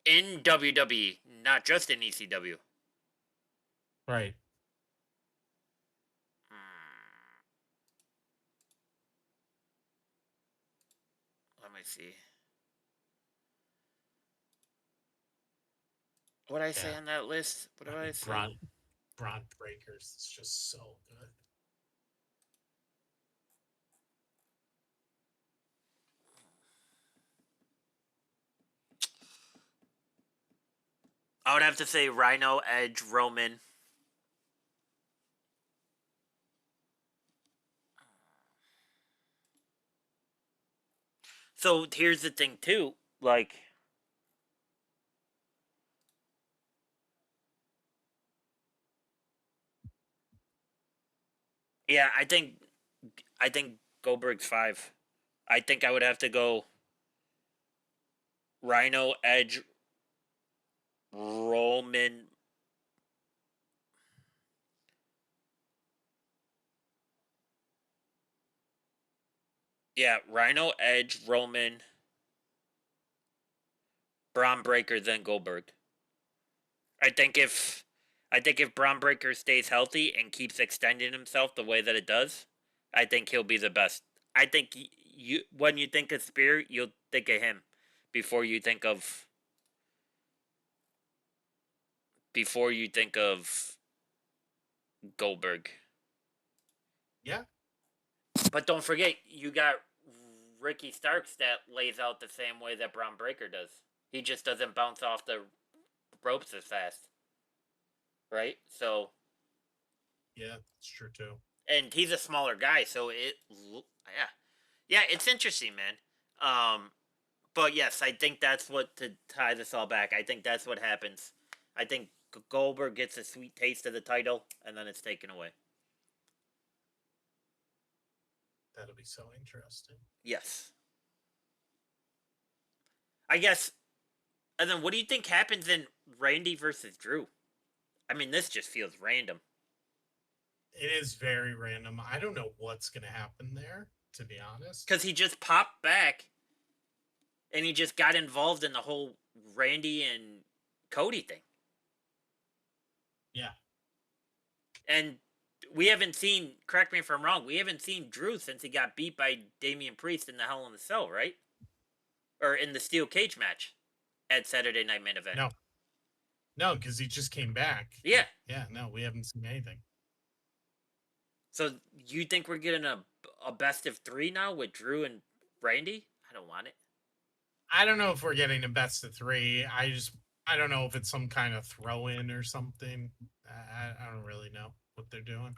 In WWE, not just in ECW. Right. Let me see. What did I say Yeah. on that list? What did I say? Braun Breakers is just so good. I would have to say Rhino, Edge, Roman. So here's the thing, too. Like, yeah, I think Goldberg's 5. I think I would have to go Rhino, Edge, Roman. Yeah, Rhino, Edge, Roman, Braun Breaker, then Goldberg. I think if I think if Braun Breaker stays healthy and keeps extending himself the way that it does, I think he'll be the best. I think you when you think of Spear, you'll think of him before you think of Goldberg. Yeah. But don't forget, you got Ricky Starks that lays out the same way that Braun Breaker does. He just doesn't bounce off the ropes as fast, right? So, Yeah, it's true too. and he's a smaller guy, so yeah, it's interesting, man. Um, but yes, I think that's what to tie this all back. I think that's what happens. I think Goldberg gets a sweet taste of the title, and then it's taken away. That'll be so interesting. Yes, I guess. And then, what do you think happens in Randy versus Drew? I mean, this just feels random. It is very random. I don't know what's going to happen there, to be honest. Because he just popped back and he just got involved in the whole Randy and Cody thing. Yeah. And we haven't seen, correct me if I'm wrong, we haven't seen Drew since he got beat by Damian Priest in the Hell in the Cell, right? Or in the Steel Cage match at Saturday Night Main Event. No. No, because he just came back. Yeah. Yeah, no, we haven't seen anything. So you think we're getting a best of 3 now with Drew and Randy? I don't want it. I don't know if we're getting a best of 3. I don't know if it's some kind of throw in or something. I don't really know what they're doing.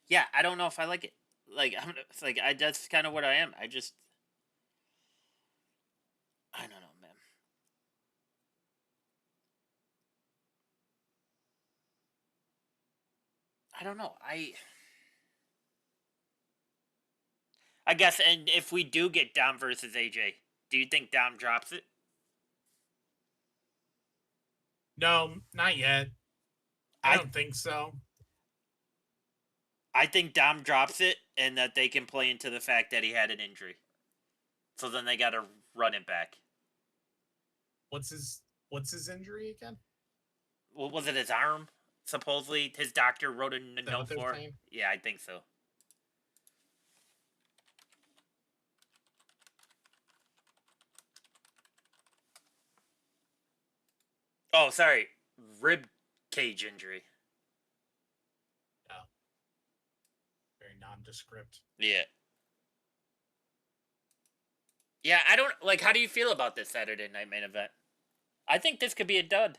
Yeah, I don't know if I like it. It's like that's kind of what I am. I don't know, man. I don't know. I guess, and if we do get Dom versus AJ, do you think Dom drops it? No, not yet. I I don't think so. I think Dom drops it, and that they can play into the fact that he had an injury. So then they got to run it back. What's his injury again? What was it? His arm? Supposedly, his doctor wrote a Is that note what they're for. saying? Yeah, I think so. Oh, sorry, rib cage injury. Yeah. Very nondescript. Yeah. Yeah, I don't like. How do you feel about this Saturday Night Main Event? I think this could be a dud.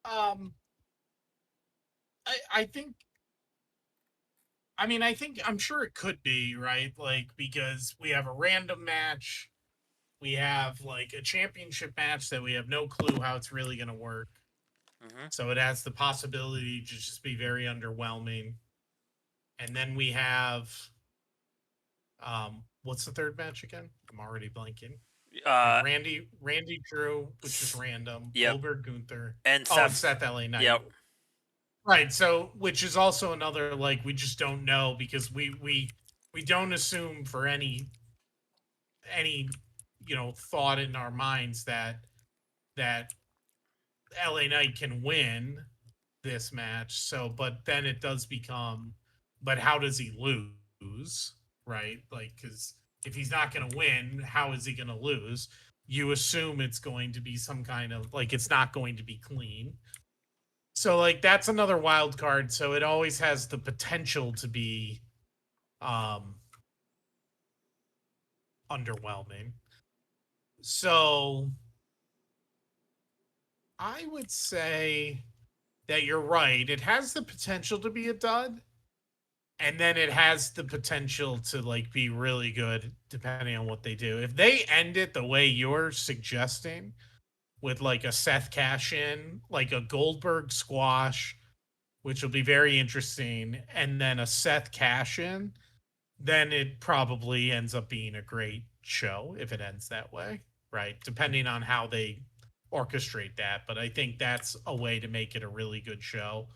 Um, I think. I mean, I think I'm sure it could be right, like because we have a random match, we have like a championship match that we have no clue how it's really going to work. Mm-hmm. So it has the possibility to just be very underwhelming. And then we have what's the third match again? I'm already blanking. Randy Drew, which is random. Yep. Goldberg Gunther. And Oh, Seth. Seth LA Knight. Yep. Right. So, which is also another like we just don't know because we don't assume for any thought in our minds that LA Knight can win this match. So, but then it does become, but how does he lose? Right? Like, because if he's not going to win, how is he going to lose? You assume it's going to be some kind of like it's not going to be clean. So like that's another wild card. So it always has the potential to be underwhelming. So I would say that you're right. It has the potential to be a dud. And then it has the potential to like be really good depending on what they do. If they end it the way you're suggesting with like a Seth cash in, like a Goldberg squash, which will be very interesting, and then a Seth cash in, then it probably ends up being a great show if it ends that way, right? Depending on how they orchestrate that. But I think that's a way to make it a really good show.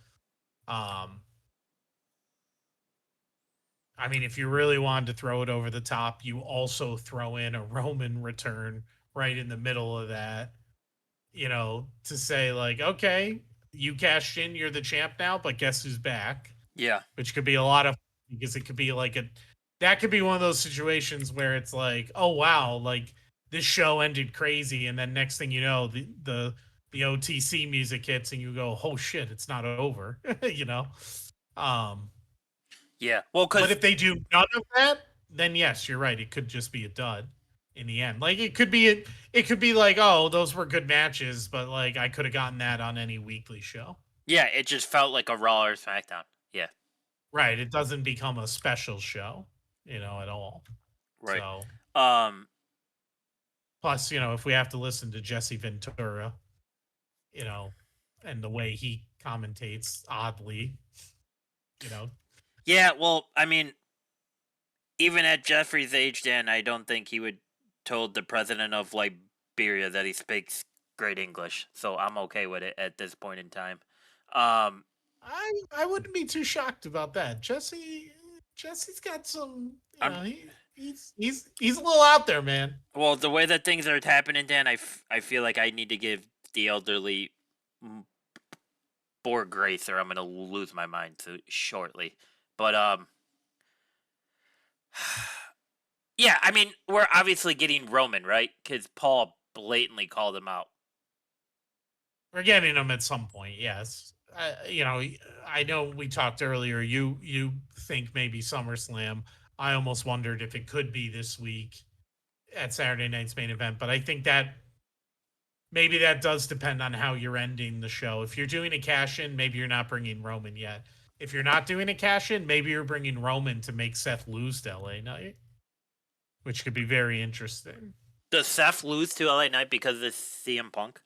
I mean, if you really wanted to throw it over the top, you also throw in a Roman return right in the middle of that. to say like, okay, you cashed in, you're the champ now, but guess who's back? Yeah. Which could be a lot of, because it could be like that could be one of those situations where it's like, oh wow, like this show ended crazy, and then next thing you know, the OTC music hits, and you go, oh shit, it's not over, you know. Um, Yeah. Well, but because if they do none of that, then yes, you're right. It could just be a dud in the end. Like it could be like, oh, those were good matches, but like I could have gotten that on any weekly show. yeah, it just felt like a Raw or SmackDown. Yeah. Right. It doesn't become a special show, at all. Right. So Um. plus, if we have to listen to Jesse Ventura, you know, and the way he commentates oddly, you know, Yeah. Well, I mean, even at Jeffrey's age, Dan, I don't think he would told the president of Liberia that he speaks great English. So I'm okay with it at this point in time. Um. I wouldn't be too shocked about that. Jesse's got some, I'm he's a little out there, man. well. The way that things are happening, Dan, I feel like I need to give the elderly more grace, or I'm gonna lose my mind shortly. But yeah, I mean, we're obviously getting Roman, right? Because Paul blatantly called him out. We're getting him at some point, yes. I know we talked earlier. You think maybe SummerSlam. I almost wondered if it could be this week at Saturday night's main event, but I think that maybe that does depend on how you're ending the show. If you're doing a cash in, maybe you're not bringing Roman yet. If you're not doing a cash in, maybe you're bringing Roman to make Seth lose to LA Knight, which could be very interesting. Does Seth lose to LA Knight because of CM Punk?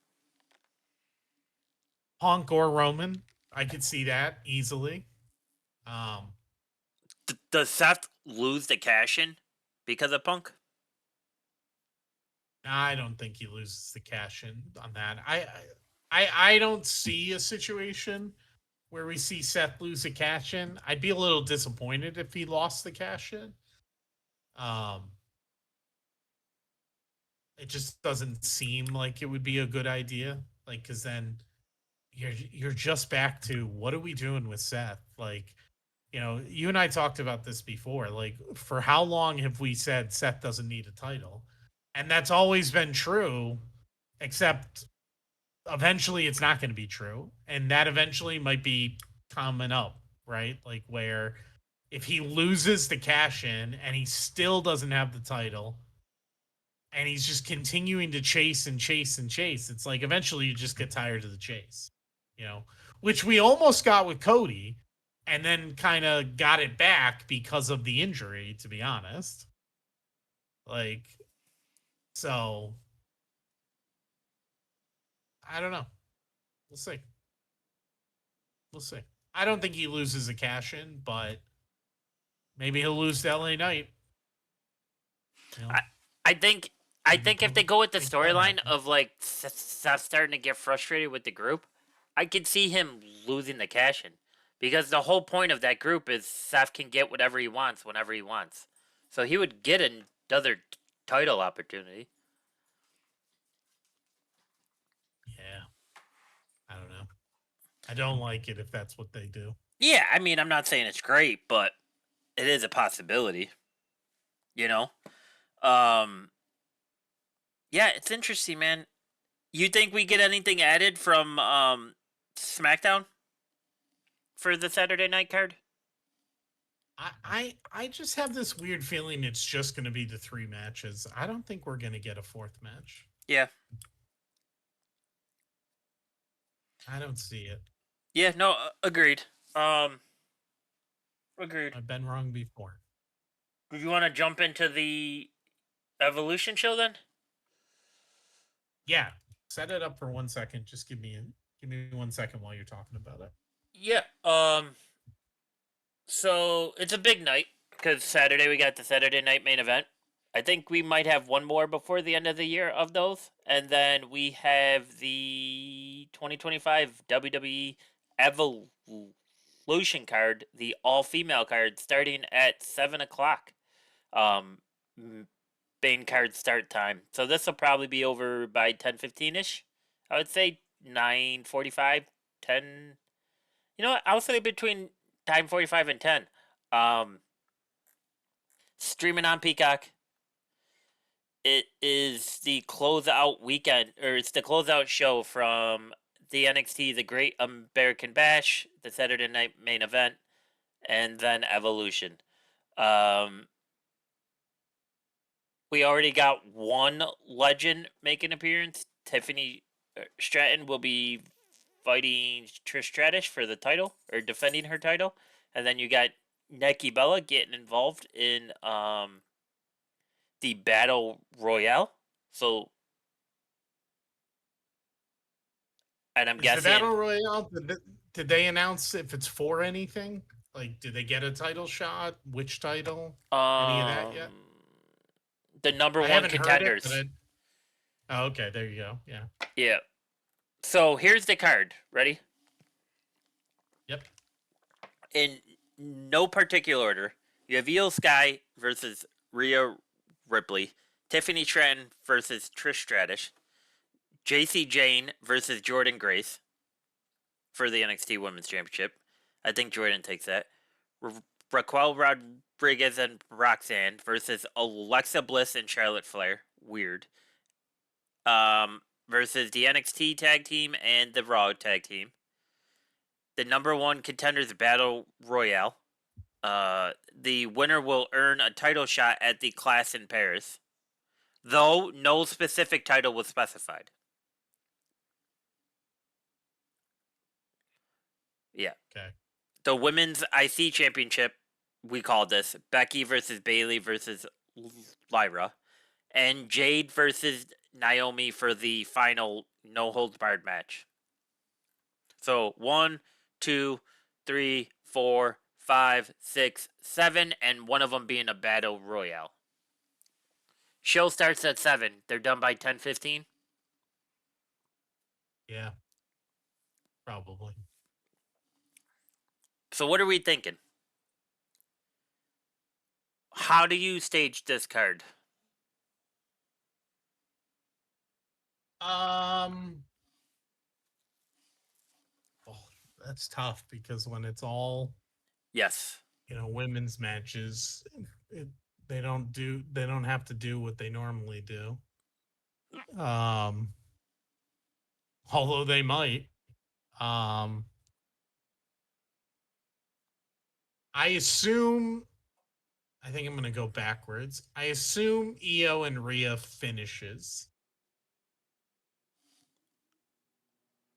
Punk or Roman, I could see that easily. Um, Does Seth lose the cash in because of Punk? I don't think he loses the cash in on that. I don't see a situation where we see Seth lose a cash in. I'd be a little disappointed if he lost the cash in. Um, it just doesn't seem like it would be a good idea. Like, because then you're just back to what are we doing with Seth? Like, you and I talked about this before. Like, for how long have we said Seth doesn't need a title? And that's always been true, except eventually it's not going to be true. And that eventually might be coming up, right? Like, where if he loses the cash in and he still doesn't have the title and he's just continuing to chase and chase and chase, it's like eventually you just get tired of the chase, which we almost got with Cody and then kind of got it back because of the injury, to be honest. Like, so I don't know. We'll see. We'll see. I don't think he loses a cash in, but maybe he'll lose to LA Knight. You know, I, I think I maybe think if they go with the make that storyline happen. of Seth starting to get frustrated with the group, I could see him losing the cash in. Because the whole point of that group is Seth can get whatever he wants whenever he wants. So he would get another title opportunity. Yeah, I don't know. I don't like it if that's what they do. Yeah, I mean, I'm not saying it's great, but it is a possibility. You know? Um yeah, it's interesting, man. You think we get anything added from SmackDown for the Saturday night card? I just have this weird feeling it's just going to be the three matches. I don't think we're going to get a fourth match. Yeah. I don't see it. Yeah, no, agreed. Agreed. I've been wrong before. Do you want to jump into the Evolution show then? Yeah, set it up for 1 second. Just give me 1 second while you're talking about it. Yeah. So it's a big night because Saturday we got the Saturday night main event. I think we might have one more before the end of the year of those, and then we have the 2025 WWE Evolution card, the all-female card, starting at 7 o'clock. Um, main card start time. So this will probably be over by 10:15 ish, I would say 9:45, 10. You know what? I'll say between 9:45 and 10. Um, Streaming on Peacock. It is the closeout weekend, or it's the closeout show from the NXT, the Great American Bash, the Saturday Night Main Event, and then Evolution. Um, we already got one legend make an appearance. Tiffany Stratton will be fighting Trish Stratus for the title, or defending her title, and then you got Nikki Bella getting involved in the Battle Royale. So, and I'm Is the guessing battle royale? Did they announce if it's for anything? Like, did they get a title shot? Which title? Any of that yet? the number I one haven't heard it, but contenders. oh, okay, there you go. Yeah. Yeah. So here's the card. Ready? Yep. In no particular order, you have Io Sky versus Rhea Ripley, Tiffany Stratton versus Trish Stratus, JC Jane versus Jordan Grace for the NXT Women's Championship. I think Jordan takes that. Raquel Rodriguez and Roxanne versus Alexa Bliss and Charlotte Flair. Weird. Versus the NXT Tag Team and the Raw Tag Team. The number one contenders battle royale. The winner will earn a title shot at the Clash in Paris, though no specific title was specified. Yeah. Okay. The Women's IC Championship, we call this Becky versus Bailey versus Lyra, and Jade versus Naomi for the final no holds barred match. So 1, 2, 3, 4, 5, 6, 7, and one of them being a battle royale. Show starts at 7. They're done by 10:15. Yeah. Probably. So what are we thinking? How do you stage this card? Um. Oh, that's tough because when it's all Yes. women's matches, it, they don't have to do what they normally do. Um. Although they might. Um. I assume. I think I'm going to go backwards. I assume Io and Rhea finishes.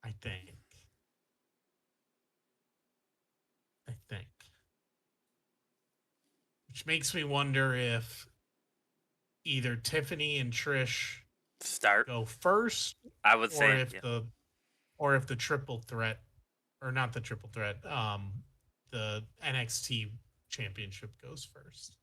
I think. I think. Which makes me wonder if either Tiffany and Trish Start. go first, I would or say, if yeah. the triple threat, or not the triple threat, the NXT championship goes first.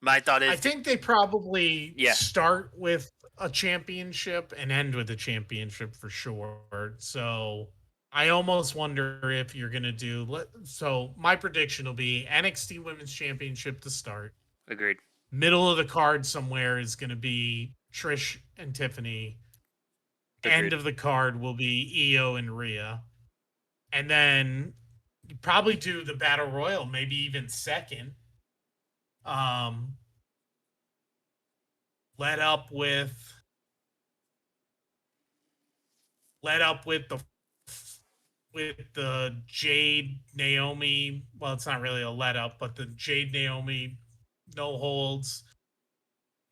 My thought I is, think they probably yeah, start with a championship and end with a championship for sure. So I almost wonder if you're going to do. So my prediction will be NXT Women's Championship to start. agreed. Middle of the card somewhere is going to be Trish and Tiffany. End Agreed. of the card will be Io and Rhea. And then you probably do the Battle Royal, maybe even second. Um, led up with the Jade Naomi. Well, it's not really a let up, but the Jade Naomi no holds.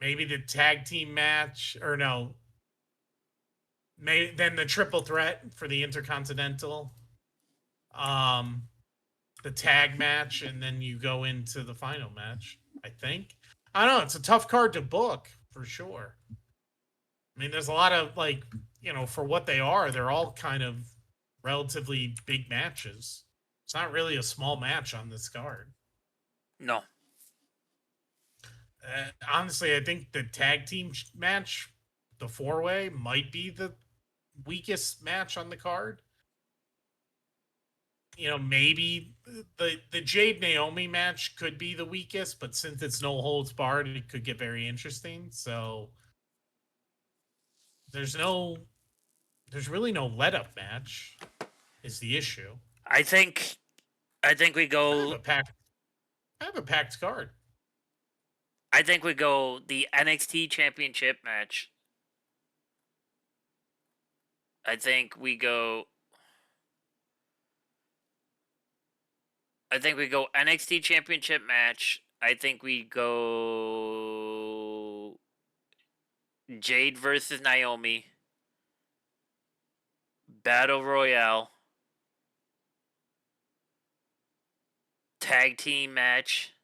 Maybe the tag team match, or no. Then the triple threat for the Intercontinental. Um, the tag match, and then you go into the final match. I think. I don't know. It's a tough card to book for sure. I mean, there's a lot of for what they are, they're all kind of relatively big matches. It's not really a small match on this card. No. Honestly, I think the tag team match, the 4-way, might be the weakest match on the card. Maybe the Jade Naomi match could be the weakest, but since it's no holds barred, it could get very interesting. So there's no there's really no let up match. Is the issue? I think we I have go. a packed. I have a packed card. I think we go the NXT Championship match. I think we go. NXT Championship match. I think we go Jade versus Naomi. Battle Royale. Tag team match.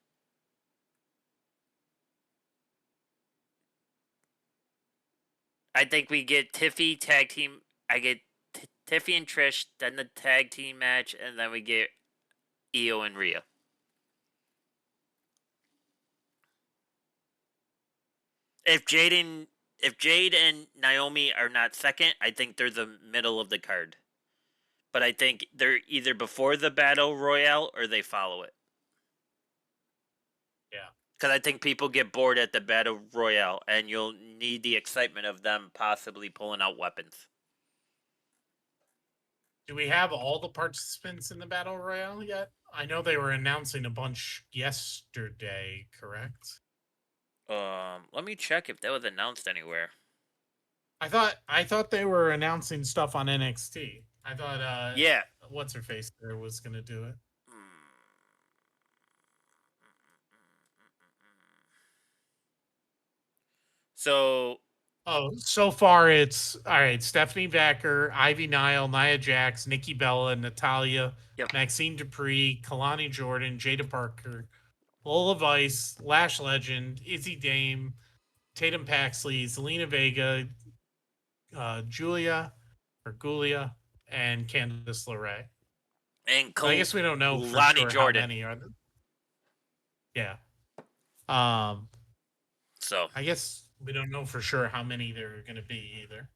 I think we get Tiffy tag team. I get Tiffy and Trish, then the tag team match, and then we get Io and Rhea. If Jade and Naomi are not second, I think they're the middle of the card. But I think they're either before the Battle Royale or they follow it. Yeah. Because I think people get bored at the Battle Royale, and you'll need the excitement of them possibly pulling out weapons. Do we have all the participants in the battle royale yet? I know they were announcing a bunch yesterday, correct? Let me check if that was announced anywhere. I thought they were announcing stuff on NXT. I thought Yeah. what's her face there was gonna do it. So So far it's all right. Stephanie Vacker, Ivy Nile, Nia Jax, Nikki Bella, Natalia, Yep. Maxine Dupree, Kalani Jordan, Jada Parker, Lola Vice, Lash Legend, Izzy Dame, Tatum Paxley, Zelina Vega, Julia, and Candice LeRae. and I guess we don't know for Lonnie sure Jordan. how many are there. Yeah. So I guess we don't know for sure how many there are going to be either.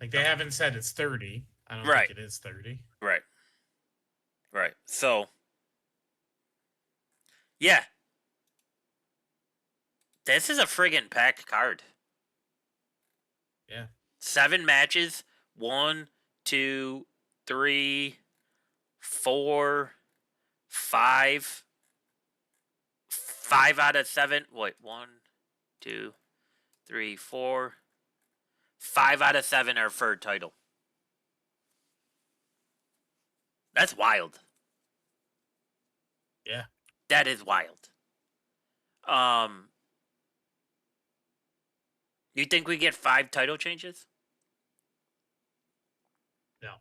Like they haven't said it's 30. I don't Right. think it is 30. Right. So yeah. This is a friggin' packed card. Yeah. 7 matches. 1, 2, 3, 4, 5. 5 out of 7. Wait, 1, 2, 3, 4. 5 out of 7 are for a title. That's wild. Yeah. That is wild. You think we get 5 title changes? No.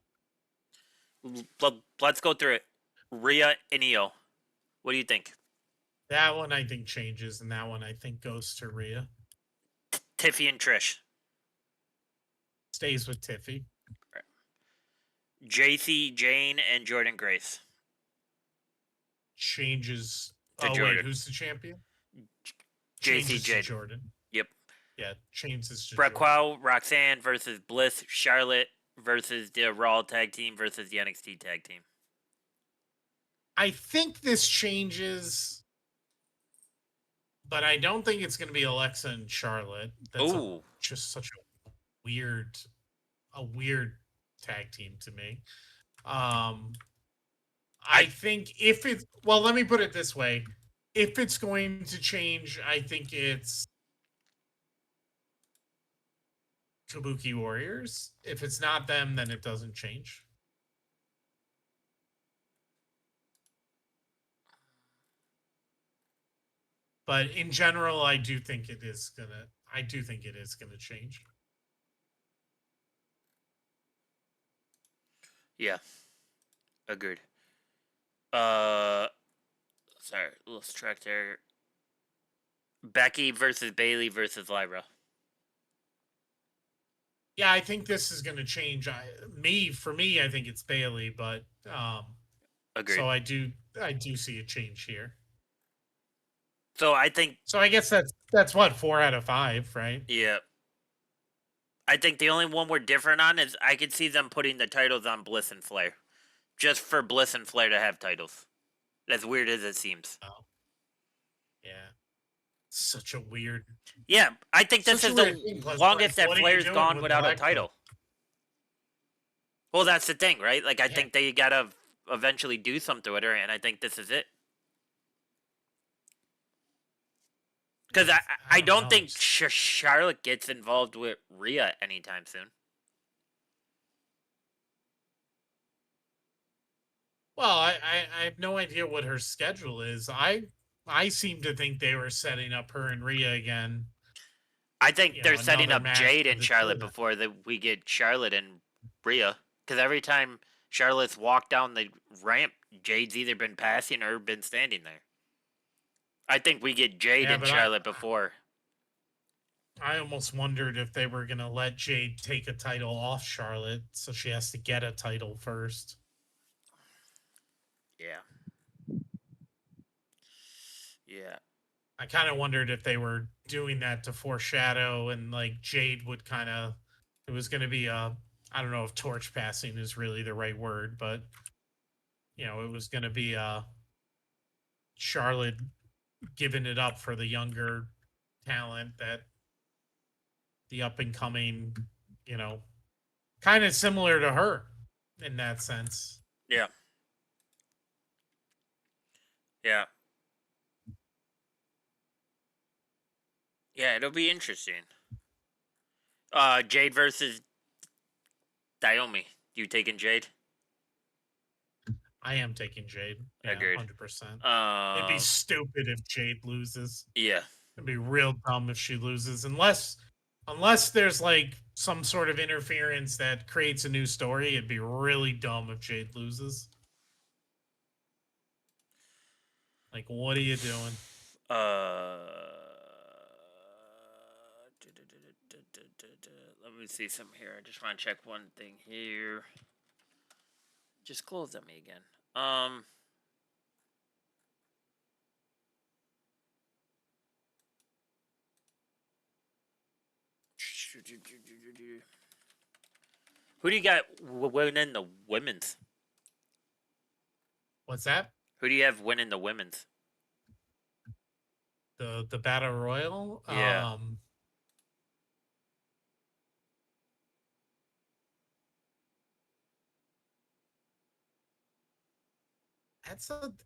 Let's go through it. Rhea and Io. What do you think? That one I think changes, and that one I think goes to Rhea. Tiffy and Trish. Stays with Tiffy. JC, Jane, and Jordan Grace. Changes to Wait, Jordan. who's the champion? JC, Changes to Jane. Jordan. Yep. Yeah, changes to Brequow, Roxanne versus Bliss, Charlotte versus the Raw tag team versus the NXT tag team. I think this changes, but I don't think it's going to be Alexa and Charlotte. That's just such a weird tag team to me. I think if it's, well, let me put it this way. If it's going to change, I think it's Kabuki Warriors. If it's not them, then it doesn't change. But in general, I do think it is gonna change. Yeah. Agreed. Sorry, let's track there. Becky versus Bailey versus Lyra. Yeah, I think this is going to change. For me, I think it's Bailey, but Agreed. So I do see a change here. So I think. So I guess that's what 4 out of 5, right? Yeah. I think the only one we're different on is I could see them putting the titles on Bliss and Flair, just for Bliss and Flair to have titles. As weird as it seems. Oh. Yeah. Such a weird. Yeah, I think this is the longest that Flair's gone without a title. Well, that's the thing, right? Like, I Yeah. think they gotta eventually do something with her, and I think this is it. Because I I don't don't know. think Charlotte gets involved with Rhea anytime soon. Well, I have no idea what her schedule is. I seem to think they were setting up her and Rhea again. I think they're setting Another up match Jade for and the Charlotte tournament. before we get Charlotte and Rhea. Because every time Charlotte's walked down the ramp, Jade's either been passing or been standing there. I think we get Jade Yeah, and but Charlotte before. I almost wondered if they were gonna let Jade take a title off Charlotte, so she has to get a title first. Yeah. Yeah. I kind of wondered if they were doing that to foreshadow and like Jade would kind of it was going to be a I don't know if torch passing is really the right word, but it was going to be Charlotte giving it up for the younger talent that the up and coming, you know, kind of similar to her in that sense. Yeah. Yeah. Yeah, it'll be interesting. Jade versus Diomi. You taking Jade? I am taking Jade. Yeah, Agreed. 100%. It'd be stupid if Jade loses. Yeah. It'd be real dumb if she loses, unless there's like some sort of interference that creates a new story. It'd be really dumb if Jade loses. Like, what are you doing? Let me see some here. I just want to check one thing here. Just closed at me again. Who do you got winning the women's? What's that? Who do you have winning the women's? The battle royal. Yeah.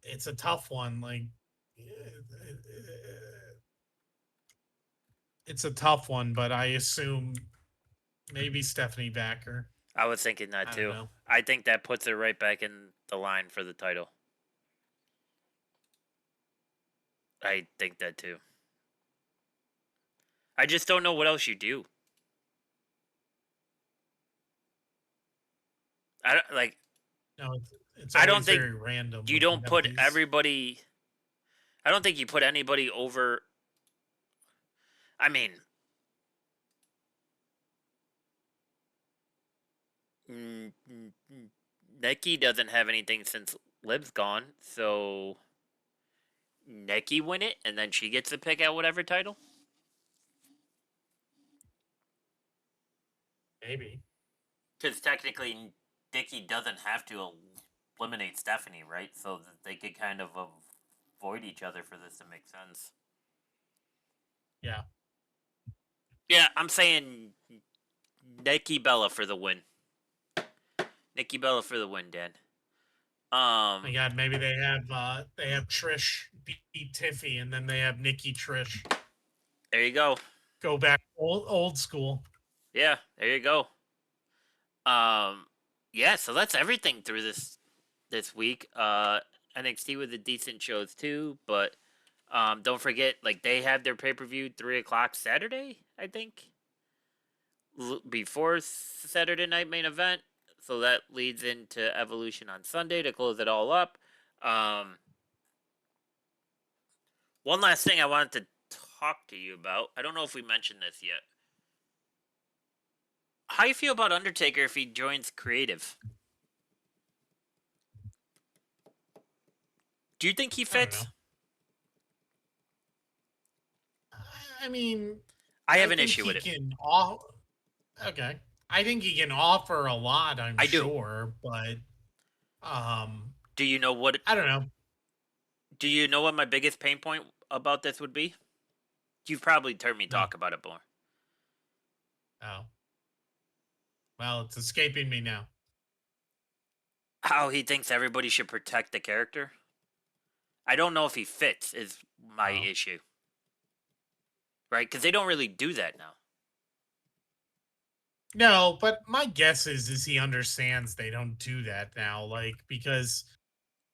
It's a tough one. Like, it's a tough one, but I assume maybe Stephanie Backer. I was thinking that I don't too. know. I think that puts her right back in the line for the title. I think that too. I just don't know what else you do. I don't like. No, it's I don't always think very random you when you don't have put these. everybody. I don't think you put anybody over. I mean, Nikki doesn't have anything since Liv's gone, so Nikki win it, and then she gets to pick out whatever title. Maybe. Because technically, Nikki doesn't have to eliminate Stephanie, right? So that they could kind of avoid each other for this to make sense. Yeah. Yeah, I'm saying Nikki Bella for the win. Nikki Bella for the win, Dan. My God, maybe they have Trish beat Tiffy, and then they have Nikki Trish There you go. go back old school. Yeah, there you go. Yeah, so that's everything through this week. NXT with the decent shows too, but don't forget, like they have their pay per view 3 o'clock Saturday, I think, before Saturday night main event. So that leads into Evolution on Sunday to close it all up. One last thing I wanted to talk to you about. I don't know if we mentioned this yet. How you feel about Undertaker if he joins creative? Do you think he I don't know. fits? I mean, I I have an think issue he with it. can off. Okay, I think he can offer a lot. I'm I do. sure, but Do you know what? I don't know. Do you know what my biggest pain point about this would be? You've probably heard me No. talk about it more. Oh, well, it's escaping me now. how he thinks everybody should protect the character. I don't know if he fits is my Oh. issue. Right? Because they don't really do that now. No, but my guess is he understands they don't do that now, like because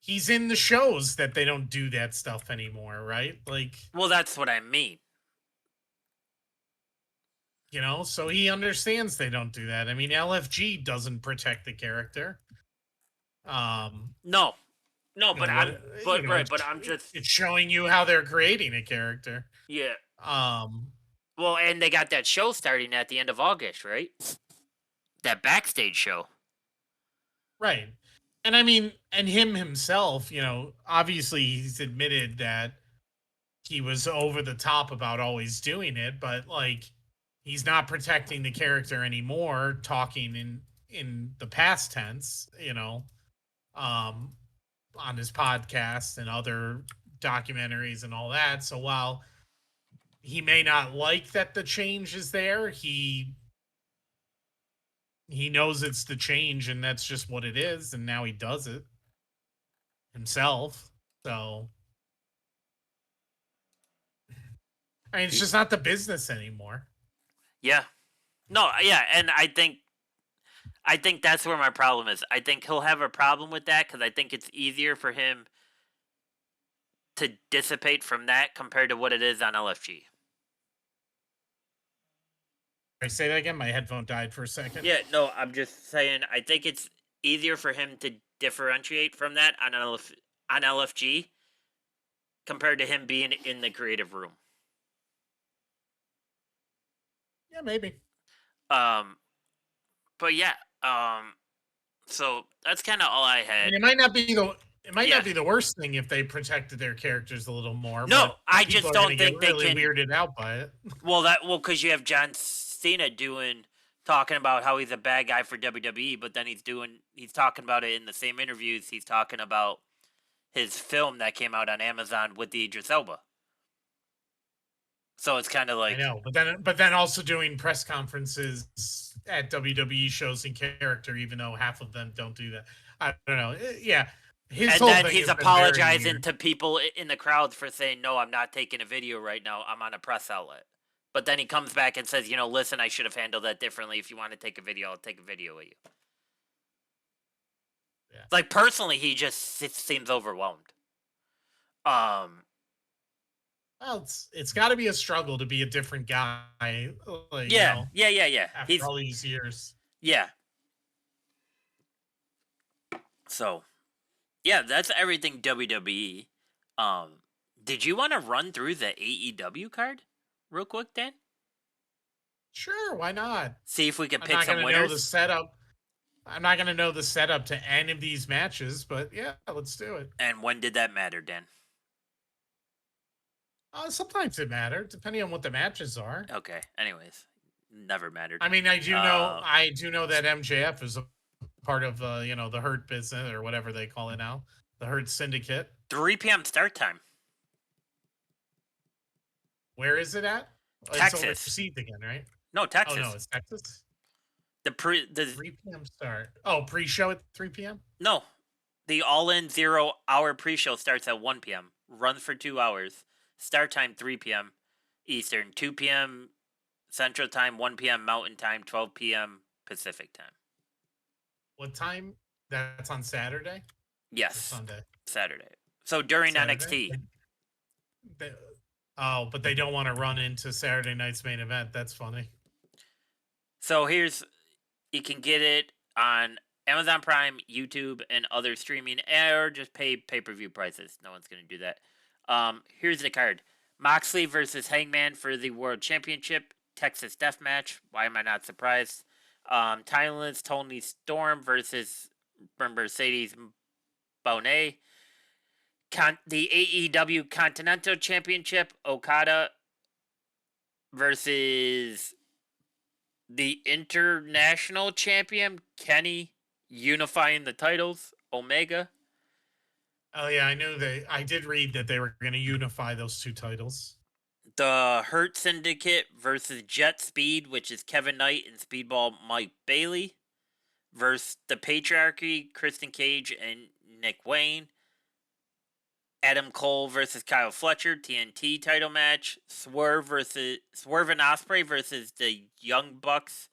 he's in the shows that they don't do that stuff anymore, right? Like, Well, that's what I mean. so he understands they don't do that. I mean, LFG doesn't protect the character. No, no, You know but what? right, but I'm just It's showing you how they're creating a character. yeah. Um, Well, and they got that show starting at the end of August, right? That backstage show. right. And I mean, and him himself, obviously he's admitted that he was over the top about always doing it, but like he's not protecting the character anymore, talking in the past tense, um on his podcast and other documentaries and all that. So while he may not like that the change is there, he knows it's the change and that's just what it is, and now he does it himself. So I mean, it's just not the business anymore. Yeah. No, yeah, and I think that's where my problem is. I think he'll have a problem with that because I think it's easier for him to dissipate from that compared to what it is on LFG. I say that again. My headphone died for a second. Yeah, no, I'm just saying. I think it's easier for him to differentiate from that on on LFG compared to him being in the creative room. Yeah, maybe. Um, but yeah, so that's kind of all I I had. mean, it might Yeah. not be the worst thing if they protected their characters a little more, No, but I people just are going to don't get think they really can. weirded out by it. Well, because you have John Cena talking about how he's a bad guy for WWE, but then he's talking about it in the same interviews. He's talking about his film that came out on Amazon with the Idris Elba. So it's kind of I like, know, but then also doing press conferences at WWE shows in character, even though half of them don't do that. I don't know. Yeah, his and whole then thing he's has been very apologizing weird. to people in the crowd for saying, "No, I'm not taking a video right now. I'm on a press outlet." But then he comes back and says, "Listen, I should have handled that differently. If you want to take a video, I'll take a video with you." Yeah. Like personally, he just seems overwhelmed. Um, Well, it's got to be a struggle to be a different guy, like yeah. after all these years. Yeah. So yeah, that's everything WWE. Um, did you want to run through the AEW card real quick, Dan? Sure, why not? See if we can I'm pick not some going to know the winners. setup. I'm not going to know the setup to any of these matches, but yeah, let's do it. And when did that matter, Dan? Sometimes it matters, depending on what the matches are. Okay. Anyways, never mattered. I mean, I Uh, do know that MJF is a part of the Hurt business or whatever they call it now, the Hurt Syndicate. 3 p.m. start time. Where is it at? It's Texas. overseas again, right? No, Oh Texas. no, it's Texas. The 3 p.m. start. Oh, pre-show at 3 p.m. no, the all-in 0-hour pre-show starts at 1 p.m. Runs for 2 hours. Start time 3 p.m. Eastern, 2 p.m. Central Time, 1 p.m. Mountain Time, 12 p.m. Pacific Time. What time? That's on Saturday. Or Yes, Sunday. Saturday. So during Saturday? NXT. But they don't want to run into Saturday night's main event. That's funny. So you can get it on Amazon Prime, YouTube, and other streaming, or just pay pay-per-view prices. No one's going to do that. Here's the card. Moxley versus Hangman for the World Championship. Texas Death Match. Why am I not surprised? Thailand's Tony Storm versus Mercedes Bonet. The AEW Continental Championship. Okada versus the International Champion. Kenny unifying the titles. Omega. Oh yeah, I did read that they were going to unify those two titles. The Hurt Syndicate versus Jet Speed, which is Kevin Knight and Speedball Mike Bailey, versus the Patriarchy, Kristen Cage and Nick Wayne. Adam Cole versus Kyle Fletcher, TNT title match. Swerve and Osprey versus the Young Bucks,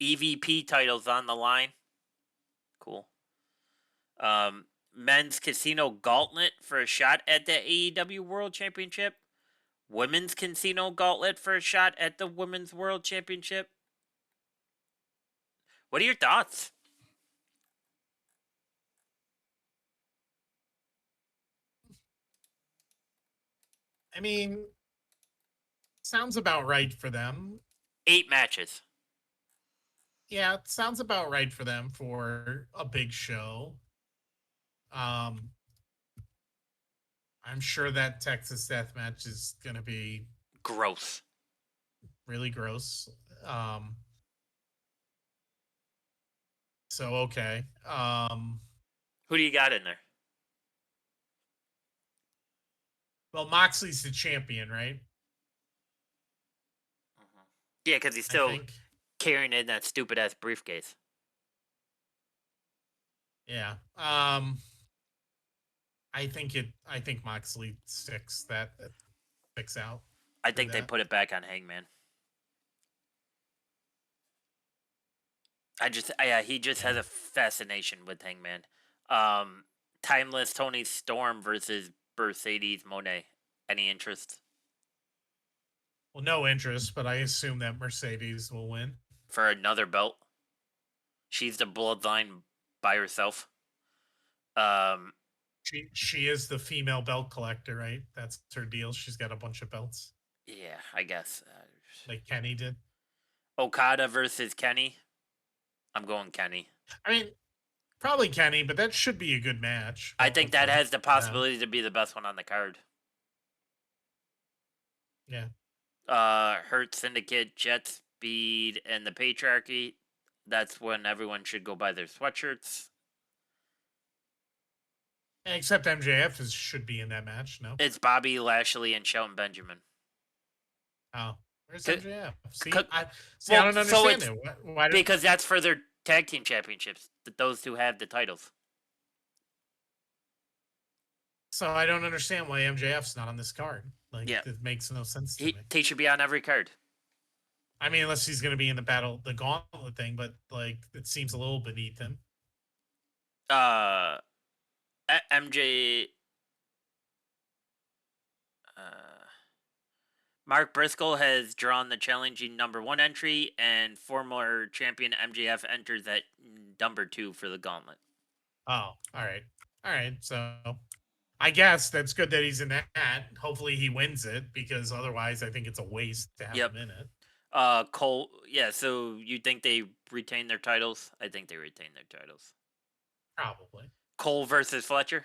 EVP titles on the line. Cool. Men's Casino Gauntlet for a shot at the AEW World Championship. Women's Casino Gauntlet for a shot at the Women's World Championship. What are your thoughts? I mean, sounds about right for them. 8 matches. Yeah, it sounds about right for them for a big show. Um, I'm sure that Texas Death Match is going to be Gross. really gross. So okay. Who do you got in there? Well, Moxley's the champion, right? Yeah, because he's I still think. carrying in that stupid ass briefcase. Yeah. I think Moxley sticks out. I for think they that. put it back on Hangman. He just has Yeah. a fascination with Hangman. Timeless Tony Storm versus Mercedes Monet. Any interest Well, no interest, but I assume that Mercedes will win. for another belt? She's the bloodline by herself. She is the female belt collector, right? That's her deal. She's got a bunch of belts, Yeah, I guess. like Kenny did. Okada versus Kenny. I'm going Kenny. I mean, probably Kenny, but that should be a good match. I think that hopefully, has the for them. possibility to be the best one on the card. Yeah. Hurt Syndicate, Jet Speed, and the Patriarchy. That's when everyone should go buy their sweatshirts. Except MJF should be in that match. No. It's Bobby Lashley and Shelton Benjamin. Oh, where's C- MJF? See, c- I well, don't so understand it. Why did, Because that's for their tag team championships. Those two have the titles. so I don't understand why MJF's not on this card. Like, Yeah. it makes no sense to me. He should be on every card. I mean, unless he's going to be in the gauntlet thing, but like, it seems a little beneath him. MJ. Mark Briscoe has drawn the challenging number 1 entry, and former champion MJF enters at number 2 for the gauntlet. Oh, all right. So, I guess that's good that he's in that. Hopefully, he wins it because otherwise, I think it's a waste to have him in it. Cole. Yeah. So you think they retain their titles? I think they retain their titles. Probably. Cole versus Fletcher.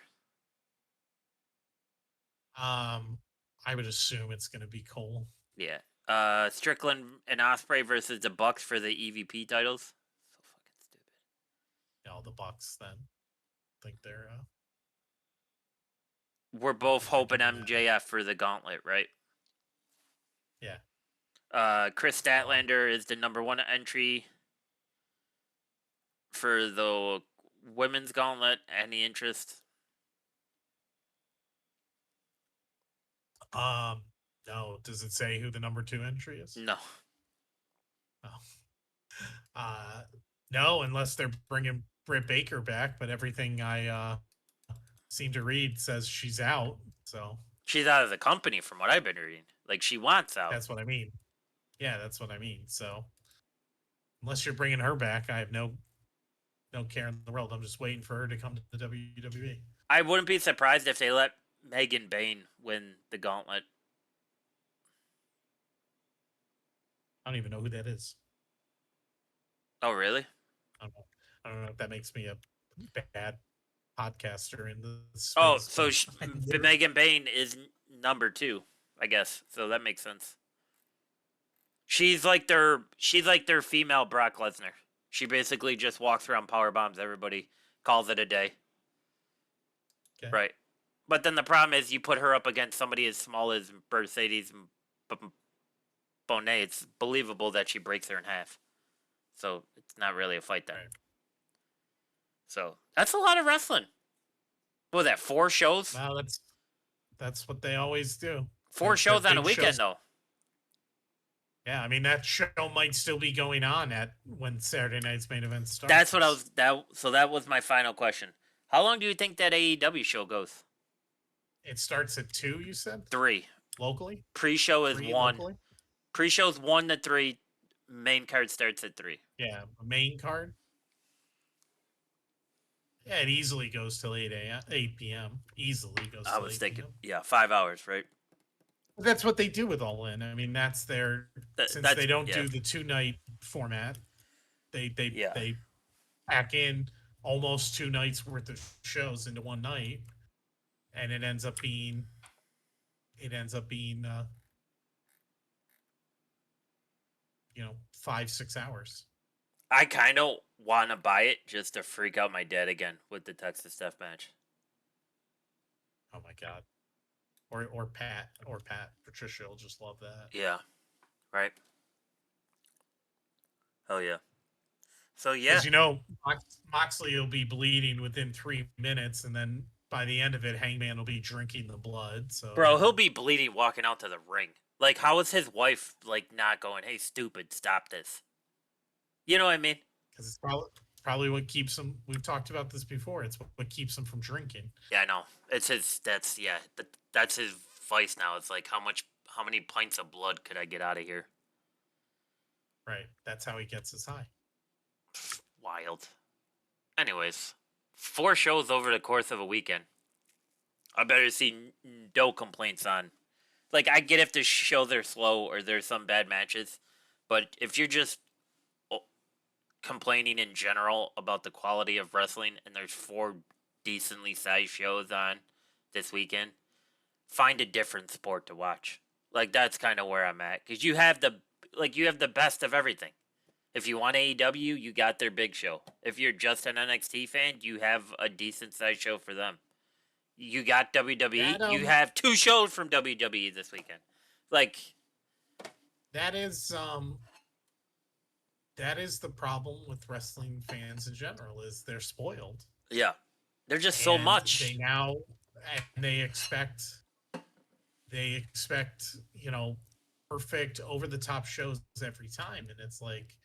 I would assume it's going to be Cole. Yeah. Strickland and Osprey versus the Bucks for the EVP titles. So fucking stupid. Yeah, the Bucks then. I think they're. We're both hoping doing that. MJF for the gauntlet, right? Yeah. Chris Statlander is the number 1 entry for the women's gauntlet. Any interest? No. Does it say who the number 2 entry is? No. Oh. No, unless they're bringing Britt Baker back, but everything I seem to read says she's out. So she's out of the company, from what I've been reading. Like, she wants out. That's what I mean. Yeah, that's what I mean. So unless you're bringing her back, I have no care in the world. I'm just waiting for her to come to the WWE. I wouldn't be surprised if they let Megan Bain win the gauntlet. I don't even know who that is. Oh, really? I don't know if that makes me a bad podcaster in the space. Oh, so Megan Bain is number 2, I guess. So that makes sense. She's like their female Brock Lesnar. She basically just walks around power bombs everybody, calls it a day. Okay. Right. But then the problem is you put her up against somebody as small as Mercedes Bonet. It's believable that she breaks her in half. So it's not really a fight then. Right. So that's a lot of wrestling. What was that, 4 shows? Well, that's what they always do. 4 shows on a Big weekend, shows. though. Yeah, I mean that show might still be going on at when Saturday night's main event starts. That's what I was. That was my final question. How long do you think that AEW show goes? It starts at 2. You said 3. locally. Pre-show is 3 1. locally? Pre-show's 1 to 3. Main card starts at 3. Yeah, main card. Yeah, it easily goes till 8 p.m. Easily goes. I till was 8 thinking, p.m. yeah, 5 hours, right? That's what they do with All In. I mean, that's their since they don't do the 2-night format. They pack in almost 2 nights worth of shows into one night, and it ends up being 5-6 hours. I kind of want to buy it just to freak out my dad again with the Texas Death Match. Oh my god. Or Pat Patricia will just love that. Yeah, right. Oh yeah. So yeah, Moxley will be bleeding within 3 minutes, and then by the end of it, Hangman will be drinking the blood. So, bro, he'll be bleeding walking out to the ring. Like, how is his wife like not going, "Hey, stupid, stop this"? You know what I mean? Because it's probably what keeps him. We've talked about this before. It's what keeps him from drinking. Yeah, I know. It's his. That's his vice now. It's like how many pints of blood could I get out of here? Right. That's how he gets his high. Wild. Anyways, 4 shows over the course of a weekend. I better see no complaints on. Like, I get if the shows are slow or there's some bad matches, but if you're just complaining in general about the quality of wrestling and there's 4 decently sized shows on this weekend, find a different sport to watch. Like, that's kind of where I'm at, because you have the best of everything. If you want AEW, you got their big show. If you're just an NXT fan, you have a decent sized show for them. You got WWE. You have 2 shows from WWE this weekend. Like, that is the problem with wrestling fans in general, is they're spoiled. Yeah, they're just so much. They expect perfect over the top shows every time, and it's like,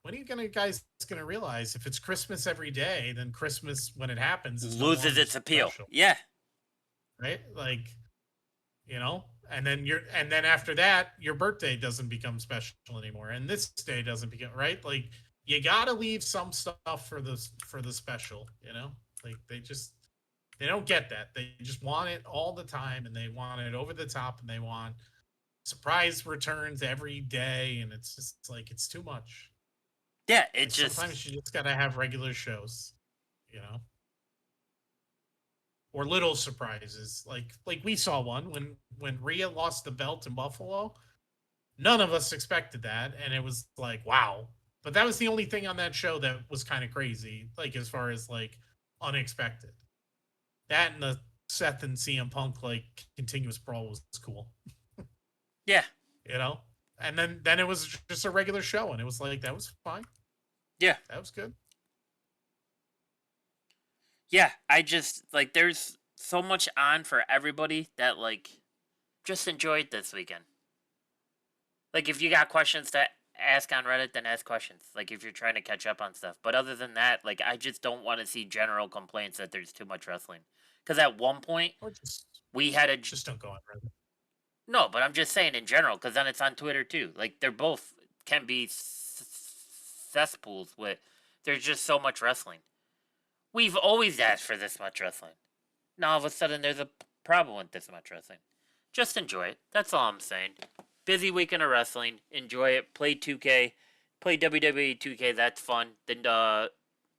when are you guys gonna realize if it's Christmas every day, then Christmas when it happens loses its appeal. Special. Yeah. Right? Like, and then after that, your birthday doesn't become special anymore, and this day doesn't become, right? Like, you gotta leave some stuff for the special, like they don't get that. They just want it all the time, and they want it over the top, and they want surprise returns every day, and it's just like, it's too much. Yeah, sometimes you just gotta have regular shows, or little surprises. Like we saw one when Rhea lost the belt in Buffalo. None of us expected that, and it was like, wow. But that was the only thing on that show that was kind of crazy, like, as far as like unexpected. That and the Seth and CM Punk like continuous brawl was cool. Yeah. And then it was just a regular show, and it was like, that was fine. Yeah. That was good. Yeah, I just, like, there's so much on for everybody that, like, just enjoy it this weekend. Like, if you got questions to ask on Reddit, then ask questions. Like, if you're trying to catch up on stuff. But other than that, like, I just don't want to see general complaints that there's too much wrestling. Because at one point, we had a... Just don't go on Reddit. No, but I'm just saying in general, because then it's on Twitter too. Like, they're both can be cesspools with... There's just so much wrestling. We've always asked for this much wrestling. Now all of a sudden there's a problem with this much wrestling. Just enjoy it. That's all I'm saying. Busy weekend of wrestling. Enjoy it. Play 2K. Play WWE 2K. That's fun. Then that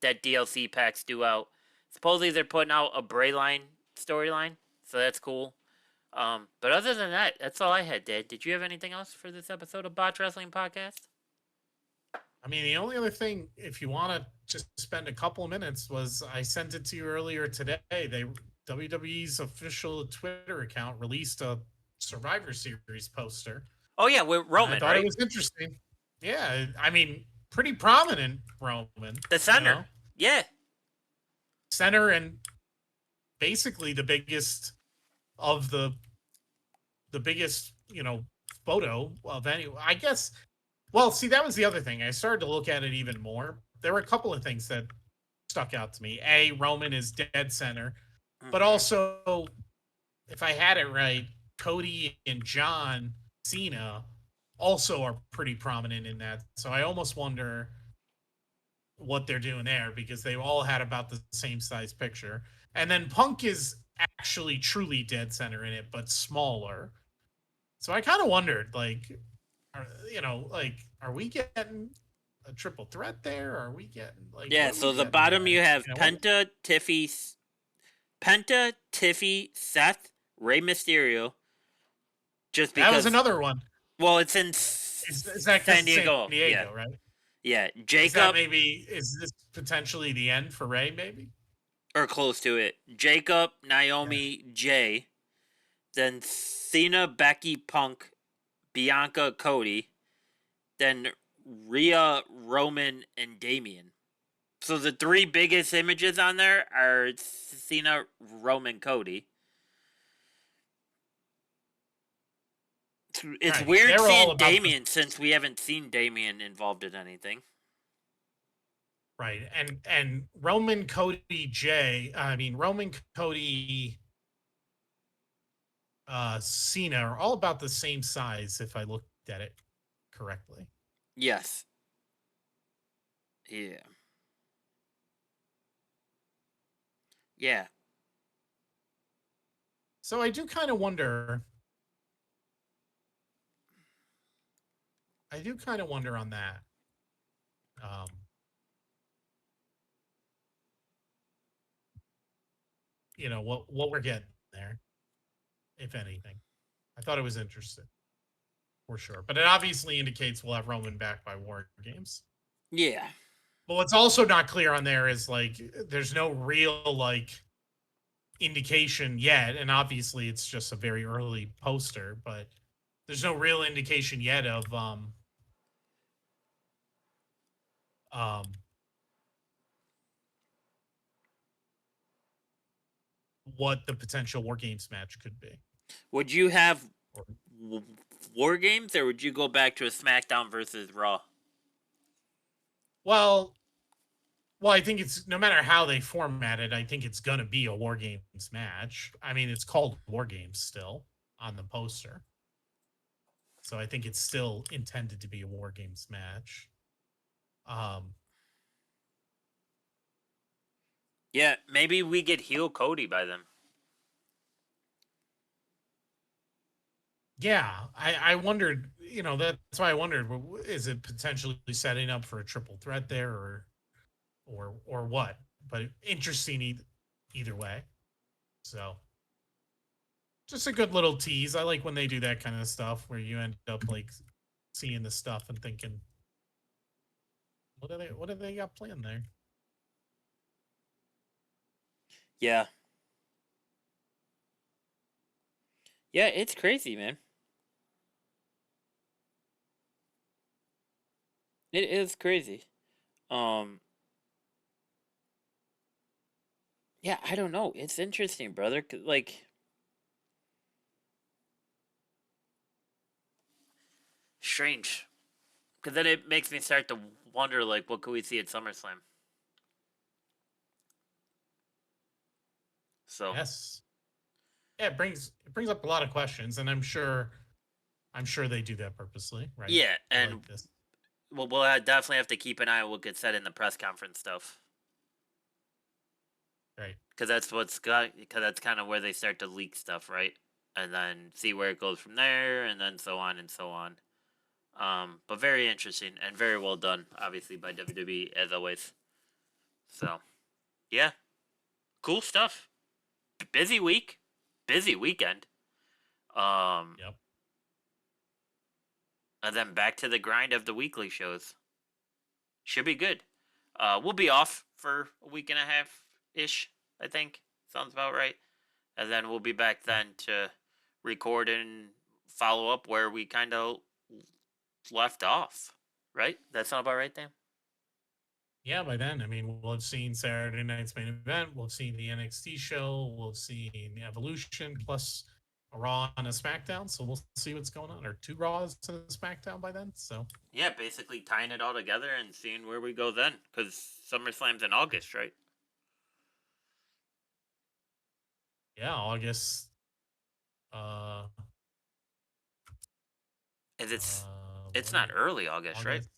DLC pack's due out. Supposedly they're putting out a Brayline storyline, so that's cool. But other than that, that's all I had, Dad. Did you have anything else for this episode of Botch Wrestling Podcast? I mean, the only other thing, if you want to just spend a couple of minutes, was I sent it to you earlier today. WWE's official Twitter account released a Survivor Series poster. Oh yeah, with Roman. I thought it was interesting. Yeah, I mean, pretty prominent Roman. The center. Yeah. center and basically the biggest of the biggest, photo of any. I guess. Well, see, that was the other thing. I started to look at it even more. There were a couple of things that stuck out to me. A, Roman is dead center, but Mm-hmm. also, if I had it right, Cody and John Cena also are pretty prominent in that. So I almost wonder what they're doing there because they all had about the same size picture. And then Punk is actually truly dead center in it, but smaller. So I kind of wondered, like, are we getting a triple threat there? Are we getting Yeah, what are we so the getting bottom there? you have Penta, Tiffy, Seth, Rey Mysterio. Just That was because, another one. well, it's in Is that because San it's San Diego. Yeah, Diego, right? yeah. Is that Jacob, maybe is this potentially the end for Ray? Maybe. or close to it. Jacob, Yeah. Naomi, Jay. Then Cena, Becky, Punk, Bianca, Cody. Then Rhea, Roman, and Damien. So the three biggest images on there are Cena, Roman, Cody. It's Right. weird They're all seeing about the Damien since we haven't seen Damien involved in anything. right. And Roman Cody Jay, I mean Roman Cody Cena are all about the same size if I looked at it correctly. Yes. Yeah. Yeah. So I do kind of wonder. I do kind of wonder on that. Um, what we're getting there, if anything. I thought it was interesting for sure, but it obviously indicates we'll have Roman back by War Games. Yeah. But what's also not clear on there is like there's no real like indication yet, and obviously it's just a very early poster, but there's no real indication yet of um what the potential War Games match could be. Would you have Or, War Games or would you go back to a SmackDown versus Raw? well, well, I think it's no matter how they format it, I think it's gonna be a War Games match. I mean, it's called War Games still on the poster. So I think it's still intended to be a War Games match. Um, Yeah, maybe we get heel Cody by them. yeah, I wondered, that's why I wondered, is it potentially setting up for a triple threat there, or what? But interesting either way. So just a good little tease. I like when they do that kind of stuff where you end up like seeing the stuff and thinking, what do they got planned there? Yeah. Yeah, it's crazy, man. It is crazy. Um yeah, I don't know. It's interesting, brother. Like strange. Cuz then it makes me start to wonder like what could we see at SummerSlam? So, Yes. Yeah, it brings up a lot of questions, and I'm sure they do that purposely, right? yeah, I and like this. we'll definitely have to keep an eye on what gets said in the press conference stuff. Right. Because that's what's got. Because that's kind of where they start to leak stuff, right? And then see where it goes from there, and then so on and so on. But very interesting and very well done, obviously by WWE as always. So, yeah, cool stuff. Busy week, busy weekend. Um, Yep. and then back to the grind of the weekly shows. Should be good. We'll be off for a week and a half ish. I think sounds about right. And then we'll be back then to record and follow up where we kind of left off. Right? That sound about right, Dan? Yeah, by then, I mean, we'll have seen Saturday night's main event. We'll have seen the NXT show. We'll have seen Evolution plus a Raw and a SmackDown. So we'll see what's going on. Or two Raws and a SmackDown by then. So Yeah, basically tying it all together and seeing where we go then, because SummerSlam's in August, right? yeah, August. Uh, Is it's what not is early August, right? August?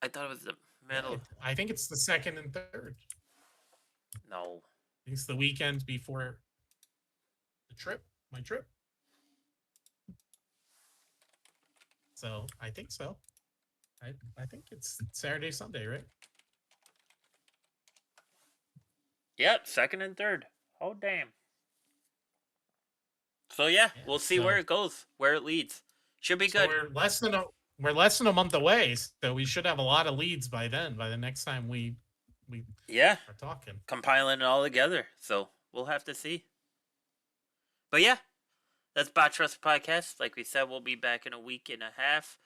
I thought it was the Yeah, middle. I think it's the second and third. No. I think it's the weekend before the trip. My trip. So I think so. I think it's Saturday, Sunday, right? Yep, second and third. Oh damn. So yeah, Yeah. we'll see where So it goes, where it leads. Should be so good. we're less than a month away. So we should have a lot of leads by then. By the next time we Yeah, are talking. compiling it all together. So we'll have to see. But yeah, that's Bot Trust Podcast. Like we said, we'll be back in a week and a half.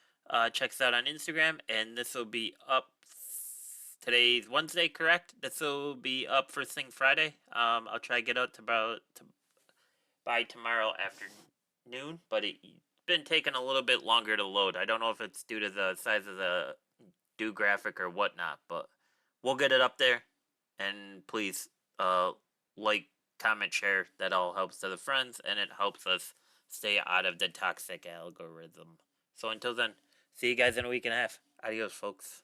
Check us out on Instagram, and this will be up. Today's Wednesday, correct? This will be up first thing Friday. I'll try to get out by tomorrow afternoon, but it's been taking a little bit longer to load. I don't know if it's due to the size of the do graphic or whatnot, but we'll get it up there. And please, like, comment, share. That all helps to the friends, and it helps us stay out of the toxic algorithm. So until then, see you guys in a week and a half. Adios, folks.